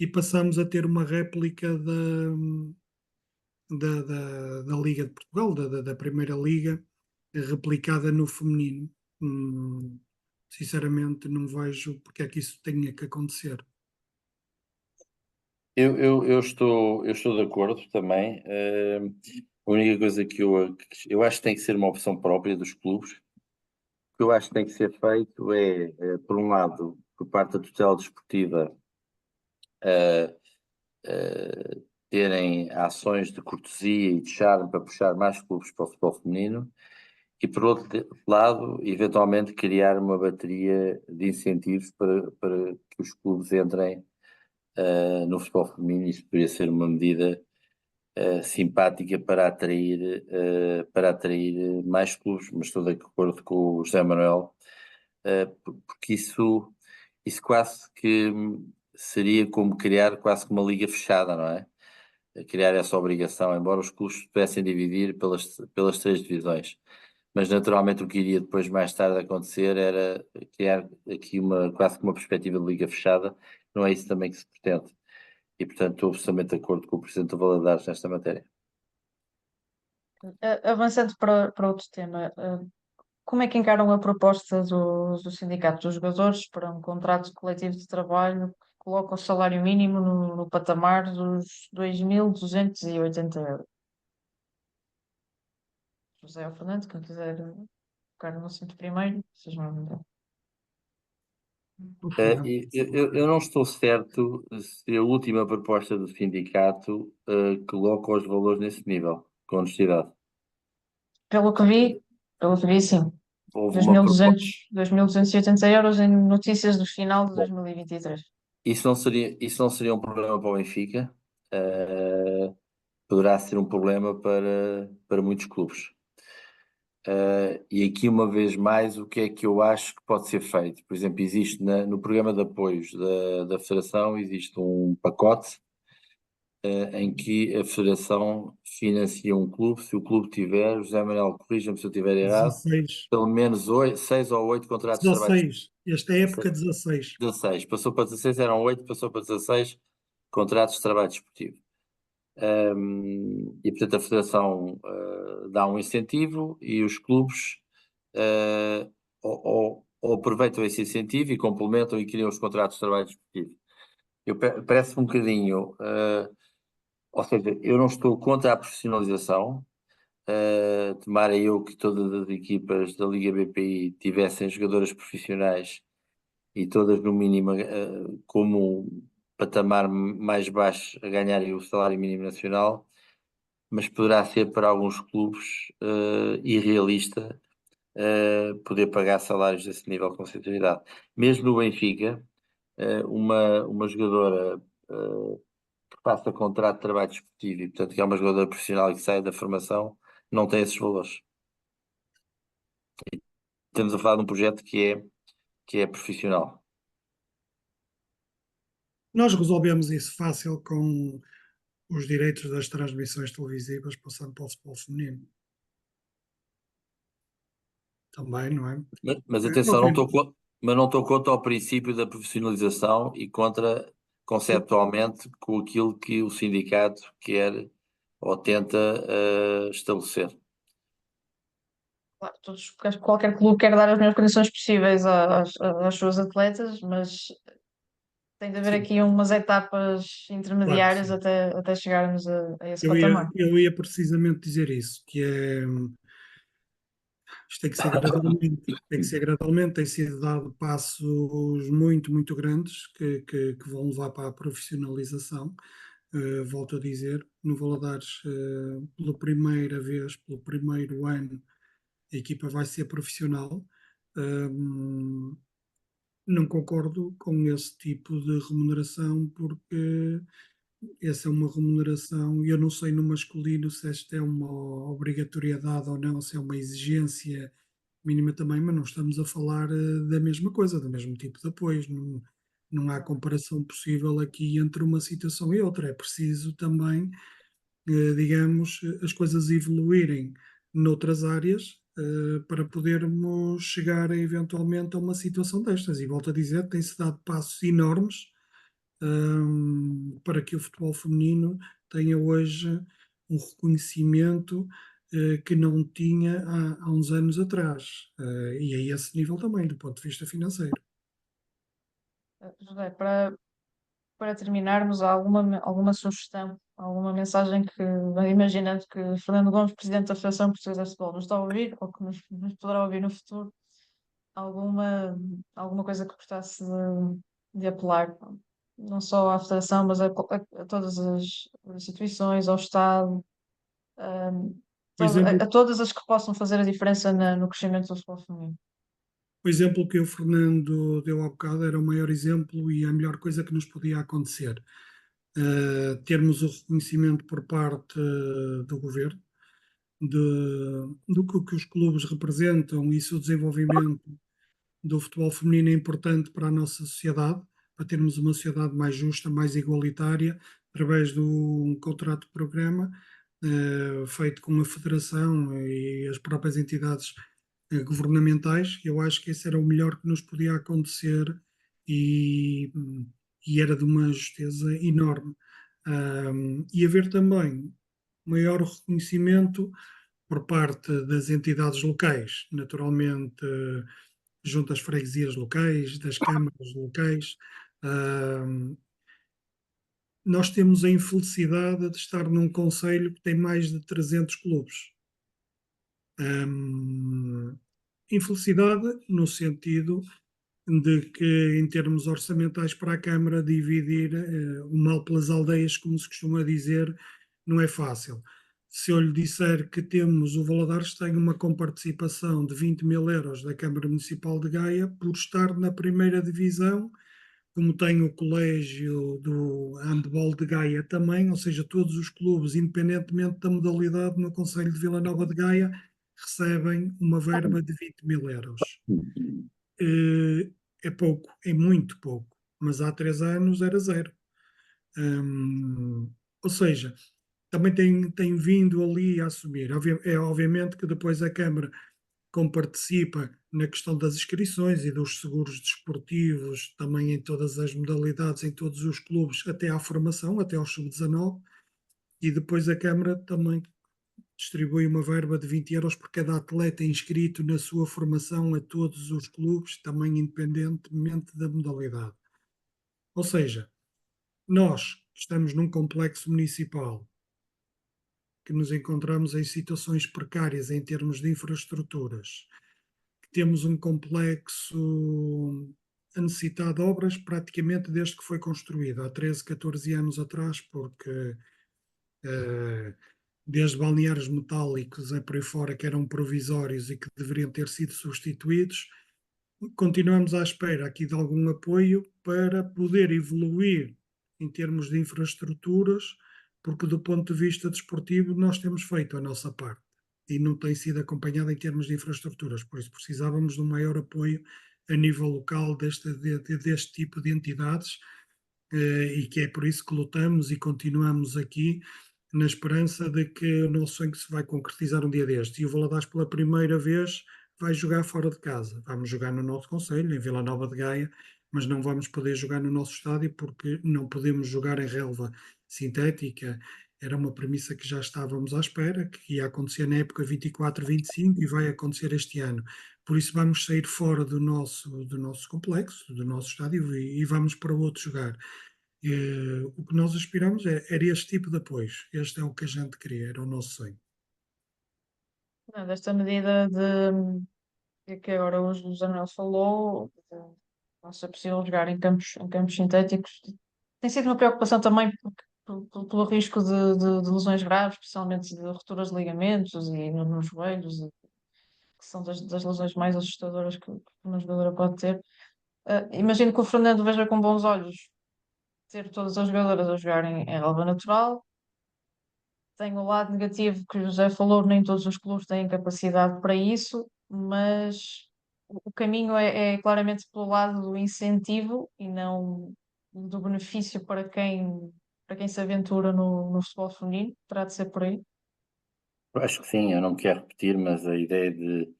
e passamos a ter uma réplica da Liga de Portugal, da Primeira Liga, replicada no feminino. Sinceramente, não vejo porque é que isso tenha que acontecer. Eu estou de acordo também. A única coisa que eu acho que tem que ser uma opção própria dos clubes. O que eu acho que tem que ser feito por um lado, por parte da tutela desportiva, eh, eh, terem ações de cortesia e de charme para puxar mais clubes para o futebol feminino, e por outro lado, eventualmente criar uma bateria de incentivos para que os clubes entrem no futebol feminino. Isso poderia ser uma medida simpática para atrair mais clubes, mas estou de acordo com o José Manuel, porque isso quase que seria como criar quase que uma liga fechada, não é? Criar essa obrigação, embora os clubes pudessem dividir pelas 3 divisões. Mas naturalmente o que iria depois mais tarde acontecer era criar aqui quase que uma perspectiva de liga fechada. Não é isso também que se pretende. E portanto estou absolutamente de acordo com o Presidente do Valadares nesta matéria. Avançando para outro tema, como é que encaram a proposta do Sindicato dos Jogadores para um contrato coletivo de trabalho que coloca o salário mínimo no patamar dos 2.280 euros? José ou Fernando, quem quiser tocar no assunto primeiro, sejam à vontade. Eu não estou certo se a última proposta do sindicato coloca os valores nesse nível, com honestidade. Pelo que vi, sim. Houve uma proposta. 2.280 euros em notícias do final de Bom, 2023. isso não seria um problema para o Benfica. Poderá ser um problema para muitos clubes. E aqui, uma vez mais, o que é que eu acho que pode ser feito? Por exemplo, existe no programa de apoios da Federação, existe um pacote em que a Federação financia um clube. Se o clube tiver, José Manuel, corrija-me se eu estiver errado, 16, pelo menos 6 ou 8 contratos de trabalho. 16, esta é a época 16. 16, passou para 16, eram 8, passou para 16 contratos de trabalho desportivo. E portanto a Federação dá um incentivo e os clubes ou aproveitam esse incentivo e complementam e criam os contratos de trabalho desportivo. Parece-me um bocadinho, ou seja, eu não estou contra a profissionalização. Tomara eu que todas as equipas da Liga BPI tivessem jogadoras profissionais e todas no mínimo como patamar mais baixo a ganharem o salário mínimo nacional, mas poderá ser para alguns clubes irrealista poder pagar salários desse nível com sinceridade. Mesmo no Benfica, uma jogadora que faça contrato de trabalho desportivo e, portanto, que é uma jogadora profissional e que sai da formação, não tem esses valores. Estamos a falar de um projeto que é profissional. Nós resolvemos isso fácil com os direitos das transmissões televisivas passando para o futebol feminino. Também, não é? Mas atenção, não estou contra o princípio da profissionalização e contra conceptualmente com aquilo que o sindicato quer ou tenta estabelecer. Claro, qualquer clube quer dar as melhores condições possíveis aos seus atletas, mas tem de haver Sim, aqui umas etapas claro que intermediárias sim. até chegarmos a esse Eu patamar. ia, eu ia precisamente dizer isso, que é, isto tem que ser gradualmente, tem que ser gradualmente, tem sido dado passos muito, muito grandes que vão levar para a profissionalização. Volto a dizer, no Valadares, pela primeira vez, pelo primeiro ano, a equipa vai ser profissional. Um, não concordo com esse tipo de remuneração, porque essa é uma remuneração, eu não sei no masculino se esta é uma obrigatoriedade ou não, se é uma exigência mínima também, mas não estamos a falar da mesma coisa, do mesmo tipo de apoios. Não, não há comparação possível aqui entre uma situação e outra. É preciso também, digamos, as coisas evoluírem noutras áreas para podermos chegar eventualmente a uma situação destas. E volto a dizer, tem-se dado passos enormes para que o futebol feminino tenha hoje um reconhecimento que não tinha há uns anos atrás. E a esse nível também, do ponto de vista financeiro. José, para terminarmos, há alguma sugestão, alguma mensagem que, imaginando que Fernando Gomes, presidente da Federação Portuguesa de Futebol, nos está a ouvir, ou que nos poderá ouvir no futuro, alguma coisa que gostasse de apelar, não só à Federação, mas a todas as instituições, ao Estado, a, O exemplo, a todas as que possam fazer a diferença no crescimento do futebol feminino. o exemplo que o Fernando deu há bocado era o maior exemplo e a melhor coisa que nos podia acontecer. Termos o reconhecimento por parte do governo do que os clubes representam e seu desenvolvimento do futebol feminino é importante para a nossa sociedade, para termos uma sociedade mais justa, mais igualitária, através de um contrato-programa feito com a federação e as próprias entidades governamentais. Eu acho que esse era o melhor que nos podia acontecer e, e era de uma justeza enorme. E haver também maior reconhecimento por parte das entidades locais, naturalmente junto às freguesias locais, das câmaras locais. Nós temos a infelicidade de estar num concelho que tem mais de 300 clubes. Infelicidade no sentido de que, em termos orçamentais para a Câmara, dividir o mal pelas aldeias, como se costuma dizer, não é fácil. Se eu lhe disser que temos, o Valadares tem uma comparticipação de 20 mil euros da Câmara Municipal de Gaia por estar na primeira divisão, como tem o Colégio do Handball de Gaia também, ou seja, todos os clubes, independentemente da modalidade, no Conselho de Vila Nova de Gaia, recebem uma verba de 20 mil euros. É pouco, é muito pouco, mas há 3 anos era zero. Ou seja, também tem vindo ali a assumir. É obviamente que depois a Câmara, como participa na questão das inscrições e dos seguros desportivos, também em todas as modalidades, em todos os clubes, até à formação, até ao sub-19, e depois a Câmara também distribui uma verba de 20 euros por cada atleta inscrito na sua formação a todos os clubes, também independentemente da modalidade. Ou seja, nós que estamos num complexo municipal, que nos encontramos em situações precárias em termos de infraestruturas, que temos um complexo a necessitar de obras praticamente desde que foi construído, há 13, 14 anos atrás, porque desde balneários metálicos a por aí fora que eram provisórios e que deveriam ter sido substituídos, continuamos à espera aqui de algum apoio para poder evoluir em termos de infraestruturas, porque do ponto de vista desportivo nós temos feito a nossa parte e não tem sido acompanhada em termos de infraestruturas, por isso precisávamos de um maior apoio a nível local deste tipo de entidades e que é por isso que lutamos e continuamos aqui na esperança de que o nosso sonho se vai concretizar um dia destes. E o Valadares pela primeira vez vai jogar fora de casa. Vamos jogar no nosso concelho, em Vila Nova de Gaia, mas não vamos poder jogar no nosso estádio porque não podemos jogar em relva sintética. Era uma premissa que já estávamos à espera, que ia acontecer na época 24-25 e vai acontecer este ano. Por isso vamos sair fora do nosso complexo, do nosso estádio e vamos para outro jogar. O que nós aspiramos era este tipo de apoios. Este é o que a gente queria, era o nosso sonho. Não, desta medida que agora o José Manuel falou, de não ser possível jogar em campos sintéticos, tem sido uma preocupação também pelo risco de lesões graves, especialmente de rupturas de ligamentos e nos joelhos, que são das lesões mais assustadoras que uma jogadora pode ter. Imagino que o Fernando veja com bons olhos ter todas as jogadoras a jogarem em relva natural. Tem o lado negativo que o José falou, nem todos os clubes têm capacidade para isso, mas o caminho é claramente pelo lado do incentivo e não do benefício para quem se aventura no futebol feminino. Terá de ser por aí. Eu acho que sim, eu não me quero repetir, mas a ideia de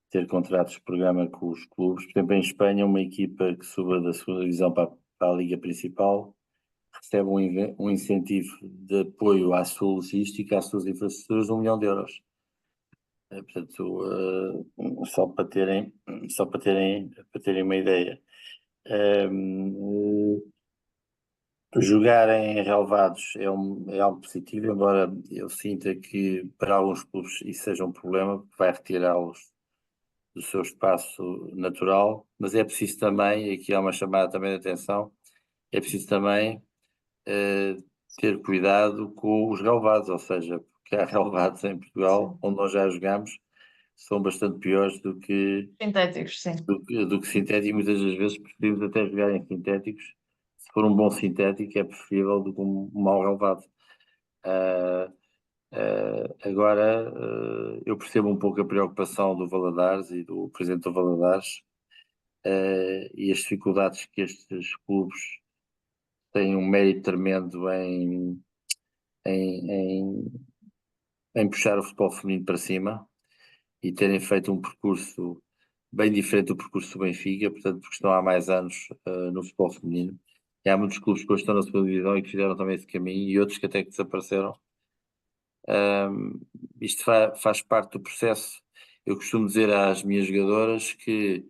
ter contratos de programa com os clubes, por exemplo, em Espanha, uma equipa que suba da segunda divisão para a liga principal recebe um incentivo de apoio à sua logística, às suas infraestruturas, de 1 milhão de euros. Portanto, só para terem uma ideia. Jogar em relevados é algo positivo, embora eu sinta que para alguns clubes isso seja um problema, porque vai retirá-los do seu espaço natural, mas é preciso também, e aqui há uma chamada também de atenção, é preciso também ter cuidado com os relevados, ou seja, porque há relevados em Portugal, onde nós já jogamos, são bastante piores do que Sintéticos, sim. sintéticos, muitas das vezes preferimos até jogar em sintéticos. Se for um bom sintético, é preferível do que um mau relevado. Agora, eu percebo um pouco a preocupação do Valadares e do presidente do Valadares e as dificuldades que estes clubes têm um mérito tremendo em, em puxar o futebol feminino para cima e terem feito um percurso bem diferente do percurso do Benfica, portanto, porque estão há mais anos no futebol feminino. E há muitos clubes que hoje estão na segunda divisão e que fizeram também esse caminho, e outros que até que desapareceram. Isto faz parte do processo. Eu costumo dizer às minhas jogadoras que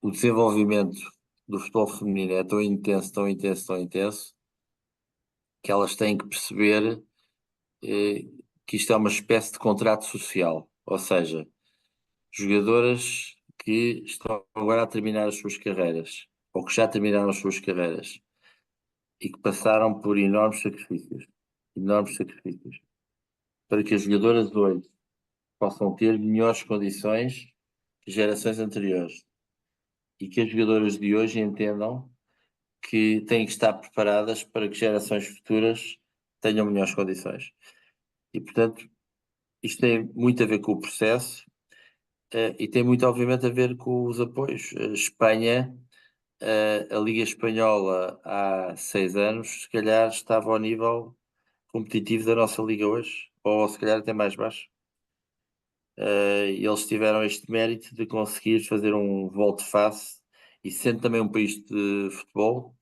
o desenvolvimento do futebol feminino é tão intenso, tão intenso, tão intenso, que elas têm que perceber que isto é uma espécie de contrato social. Ou seja, jogadoras que estão agora a terminar as suas carreiras, ou que já terminaram as suas carreiras, e que passaram por enormes sacrifícios, para que as jogadoras de hoje possam ter melhores condições que gerações anteriores, e que as jogadoras de hoje entendam que têm que estar preparadas para que gerações futuras tenham melhores condições. E, portanto, isto tem muito a ver com o processo e tem muito, obviamente, a ver com os apoios. Espanha, a Liga Espanhola há 6 anos, se calhar estava ao nível competitivo da nossa Liga hoje, ou se calhar até mais baixo. Eles tiveram este mérito de conseguir fazer um volte-face, e sendo também um país de futebol,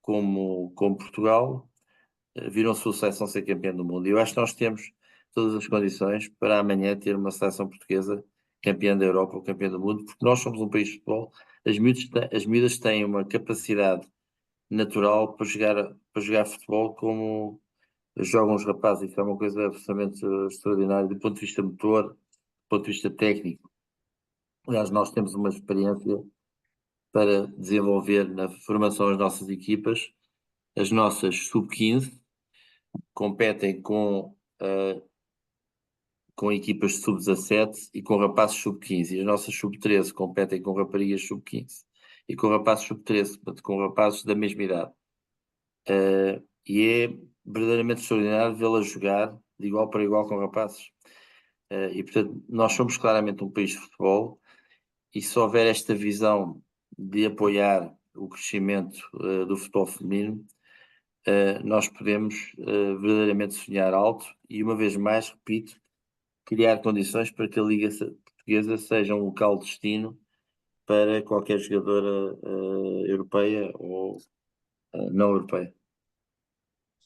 como Portugal, viram a sua seleção ser campeã do mundo. E eu acho que nós temos todas as condições para amanhã ter uma seleção portuguesa campeã da Europa ou campeã do mundo, porque nós somos um país de futebol. As miúdas têm uma capacidade natural para jogar futebol como jogam os rapazes. Isso é uma coisa absolutamente extraordinária do ponto de vista motor, do ponto de vista técnico. Aliás, nós temos uma experiência para desenvolver na formação das nossas equipas. As nossas sub-15 competem com equipas de sub-17 e com rapazes sub-15. E as nossas sub-13 competem com raparigas sub-15 e com rapazes sub-13, portanto, com rapazes da mesma idade. E é verdadeiramente extraordinário vê-las jogar de igual para igual com rapazes. E, portanto, nós somos claramente um país de futebol, e se houver esta visão de apoiar o crescimento do futebol feminino, nós podemos verdadeiramente sonhar alto e, uma vez mais, repito, criar condições para que a Liga Portuguesa seja um local de destino para qualquer jogadora europeia ou não europeia.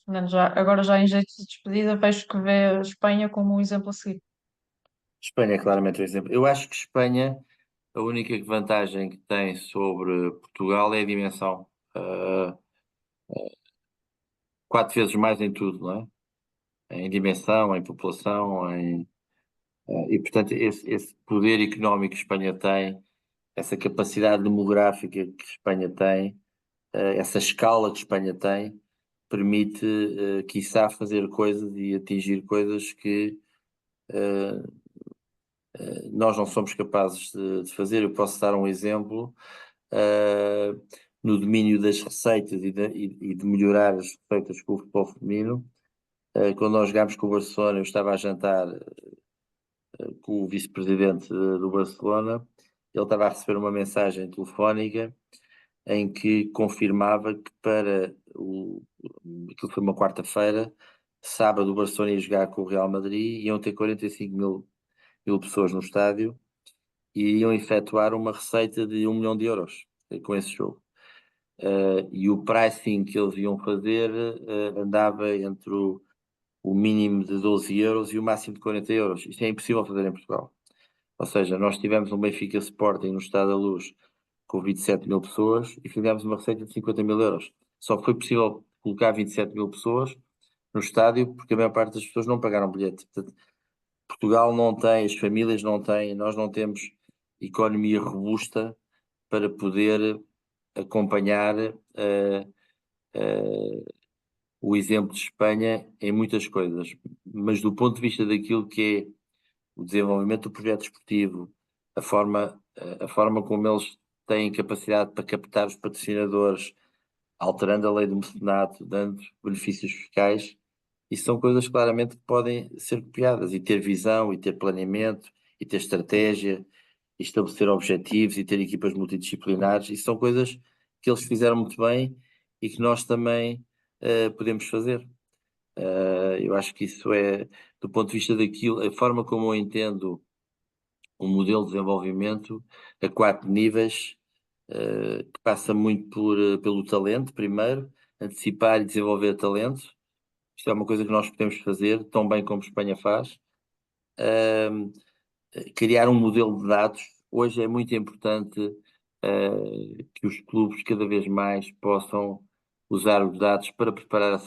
Fernando, agora já em jeito de despedida, vejo que vê a Espanha como um exemplo a seguir. Espanha é claramente um exemplo. Eu acho que Espanha, a única vantagem que tem sobre Portugal é a dimensão. 4 vezes mais em tudo, não é? Em dimensão, em população, e portanto esse poder económico que Espanha tem, essa capacidade demográfica que Espanha tem, essa escala que Espanha tem, permite, quiçá, fazer coisas e atingir coisas que nós não somos capazes de fazer. Eu posso dar um exemplo, no domínio das receitas e de melhorar as receitas com o futebol feminino. Quando nós jogámos com o Barcelona, eu estava a jantar com o vice-presidente do Barcelona. Ele estava a receber uma mensagem telefónica em que confirmava que aquilo foi uma quarta-feira, sábado o Barcelona ia jogar com o Real Madrid, iam ter 45 mil pessoas no estádio e iam efetuar uma receita de 1 milhão de euros com esse jogo. E o pricing que eles iam fazer andava entre o mínimo de 12 euros e o máximo de 40 euros. Isto é impossível fazer em Portugal. Ou seja, nós tivemos um Benfica Sporting no Estado da Luz com 27 mil pessoas e fizemos uma receita de 50 mil euros. Só foi possível colocar 27 mil pessoas no estádio porque a maior parte das pessoas não pagaram bilhete. Portanto, Portugal não tem, as famílias não têm, nós não temos economia robusta para poder acompanhar o exemplo de Espanha em muitas coisas. Mas do ponto de vista daquilo que é o desenvolvimento do projeto esportivo, a forma como eles têm capacidade para captar os patrocinadores, alterando a lei do mecenato, dando benefícios fiscais, isso são coisas claramente que podem ser copiadas e ter visão, e ter planeamento, e ter estratégia, e estabelecer objetivos, e ter equipas multidisciplinares. Isso são coisas que eles fizeram muito bem e que nós também podemos fazer. Eu acho que isso é, do ponto de vista daquilo, a forma como eu entendo um modelo de desenvolvimento a 4 níveis, que passa muito pelo talento, primeiro, antecipar e desenvolver talento. Isto é uma coisa que nós podemos fazer tão bem como Espanha faz. Criar um modelo de dados. Hoje é muito importante que os clubes cada vez mais possam usar os dados para preparar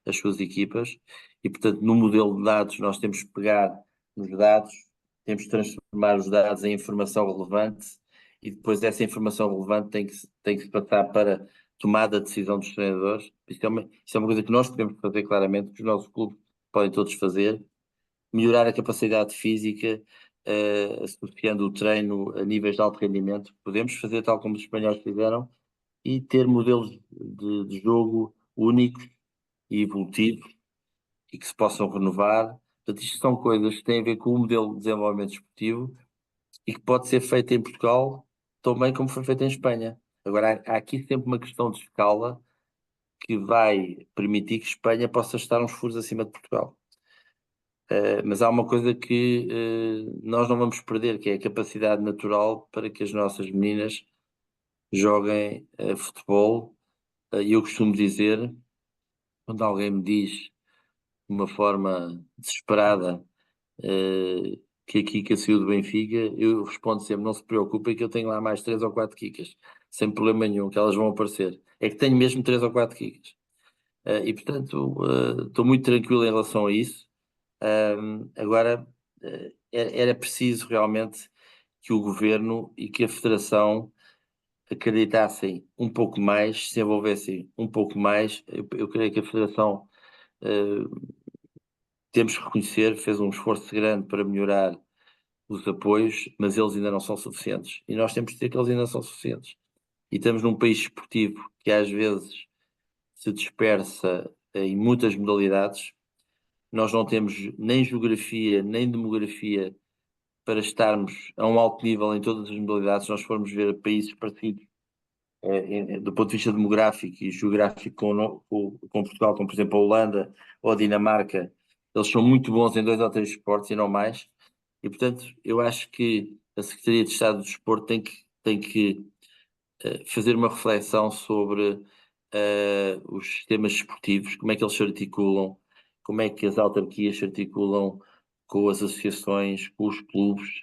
as suas equipas e, portanto, no modelo de dados nós temos que pegar nos dados, temos que transformar os dados em informação relevante e depois essa informação relevante tem que se passar para tomada de decisão dos treinadores. Isso é uma coisa que nós podemos fazer claramente, que os nossos clubes podem todos fazer. Melhorar a capacidade física, associando o treino a níveis de alto rendimento. Podemos fazer tal como os espanhóis fizeram e ter modelos de jogo únicos e evolutivos e que se possam renovar. Portanto, isto são coisas que têm a ver com o modelo de desenvolvimento desportivo e que pode ser feito em Portugal tão bem como foi feito em Espanha. Agora, há aqui sempre uma questão de escala que vai permitir que Espanha possa estar uns furos acima de Portugal. Mas há uma coisa que nós não vamos perder, que é a capacidade natural para que as nossas meninas joguem futebol. E eu costumo dizer, quando alguém me diz de uma forma desesperada que a Kika saiu do Benfica, eu respondo sempre: não se preocupem, que eu tenho lá mais 3 ou 4 Kikas, sem problema nenhum, que elas vão aparecer. É que tenho mesmo 3 ou 4 Kikas. E portanto, estou muito tranquilo em relação a isso. Agora, era preciso realmente que o governo e que a federação acreditassem um pouco mais, se envolvessem um pouco mais. Eu creio que a federação, temos que reconhecer, fez um esforço grande para melhorar os apoios, mas eles ainda não são suficientes. E nós temos que dizer que eles ainda não são suficientes. E estamos num país esportivo que às vezes se dispersa em muitas modalidades. Nós não temos nem geografia, nem demografia para estarmos a um alto nível em todas as modalidades. Se nós formos ver países parecidos, do ponto de vista demográfico e geográfico com Portugal, como por exemplo a Holanda ou a Dinamarca, eles são muito bons em 2 ou 3 esportes e não mais. E portanto, eu acho que a Secretaria de Estado do Desporto tem que fazer uma reflexão sobre os sistemas esportivos, como é que eles se articulam, como é que as autarquias se articulam com as associações, com os clubes,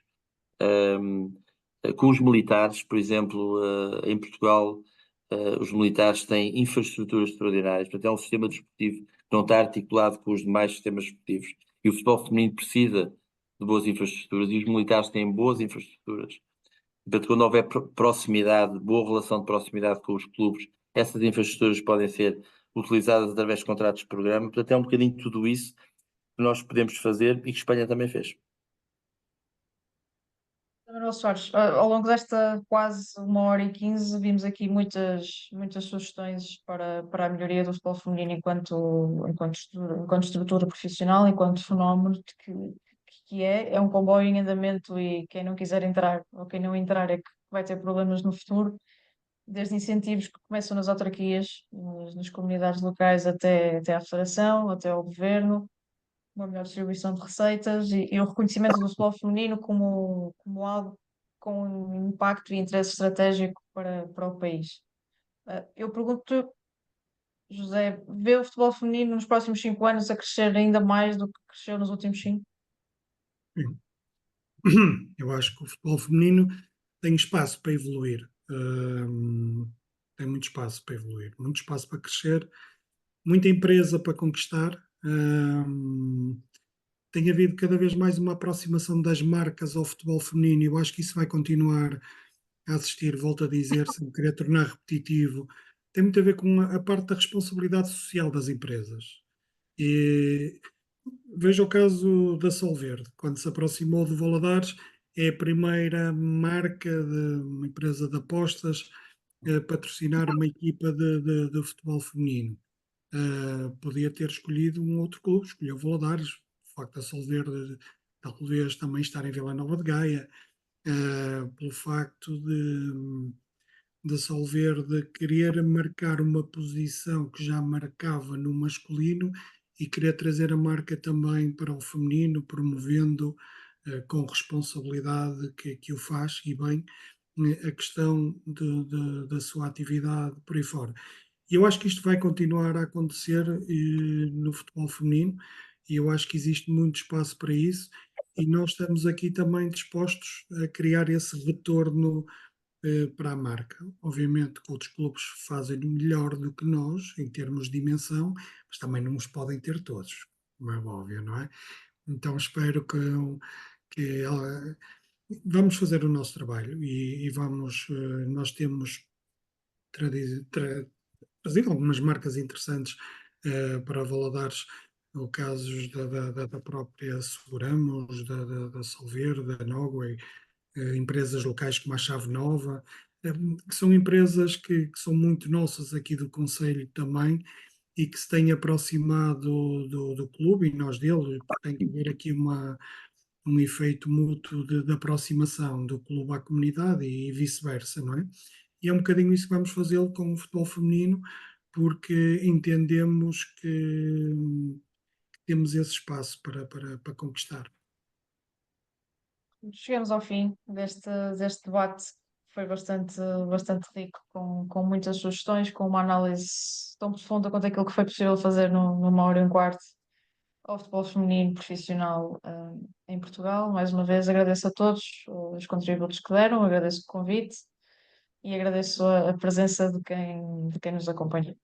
com os militares, por exemplo, em Portugal, os militares têm infraestruturas extraordinárias, portanto é um sistema desportivo que não está articulado com os demais sistemas esportivos, e o futebol feminino precisa de boas infraestruturas, e os militares têm boas infraestruturas. Portanto, quando houver proximidade, boa relação de proximidade com os clubes, essas infraestruturas podem ser utilizadas através de contratos de programa. Portanto, é um bocadinho tudo isso que nós podemos fazer e que Espanha também fez. Manuel Soares, ao longo desta quase 1h15 vimos aqui muitas sugestões para a melhoria do futebol feminino enquanto estrutura profissional, enquanto fenómeno que é um comboio em andamento, e quem não quiser entrar ou quem não entrar é que vai ter problemas no futuro, desde incentivos que começam nas autarquias, nas comunidades locais, até à federação, até ao governo, uma melhor distribuição de receitas e o reconhecimento do futebol feminino como algo com um impacto e interesse estratégico para o país. Eu pergunto, José, vê o futebol feminino nos próximos 5 anos a crescer ainda mais do que cresceu nos últimos 5? Sim. Eu acho que o futebol feminino tem espaço para evoluir. Tem muito espaço para evoluir, muito espaço para crescer, muita empresa para conquistar. Tem havido cada vez mais uma aproximação das marcas ao futebol feminino, e eu acho que isso vai continuar a assistir, volto a dizer, sem querer tornar repetitivo. Tem muito a ver com a parte da responsabilidade social das empresas. E veja o caso da Solverde, quando se aproximou do Valadares, é a primeira marca de uma empresa de apostas a patrocinar uma equipa de futebol feminino. Podia ter escolhido um outro clube, escolheu o Valadares, o facto da Solverde talvez também estar em Vila Nova de Gaia, pelo facto de Solverde querer marcar uma posição que já marcava no masculino e querer trazer a marca também para o feminino, promovendo com responsabilidade que o faz e bem a questão da sua atividade por aí fora. E eu acho que isto vai continuar a acontecer no futebol feminino, e eu acho que existe muito espaço para isso, e nós estamos aqui também dispostos a criar esse retorno para a marca. Obviamente que outros clubes fazem melhor do que nós em termos de dimensão, mas também não os podem ter todos, como é óbvio, não é? Então espero que vamos fazer o nosso trabalho e vamos, nós temos trazido algumas marcas interessantes para Valadares, no caso da própria Seguramos, da Solver, da Nogway, empresas locais como a Chave Nova, que são empresas que são muito nossas aqui do Conselho também, e que se têm aproximado do clube e nós dele. Tem que haver aqui um efeito mútuo de aproximação do clube à comunidade e vice-versa, não é? E é um bocadinho isso que vamos fazê-lo com o futebol feminino, porque entendemos que temos esse espaço para conquistar. Chegamos ao fim deste debate, foi bastante rico, com muitas sugestões, com uma análise tão profunda quanto aquilo que foi possível fazer numa hora e um quarto ao futebol feminino profissional em Portugal. Mais uma vez agradeço a todos os contributos que deram, agradeço o convite e agradeço a presença de quem nos acompanha.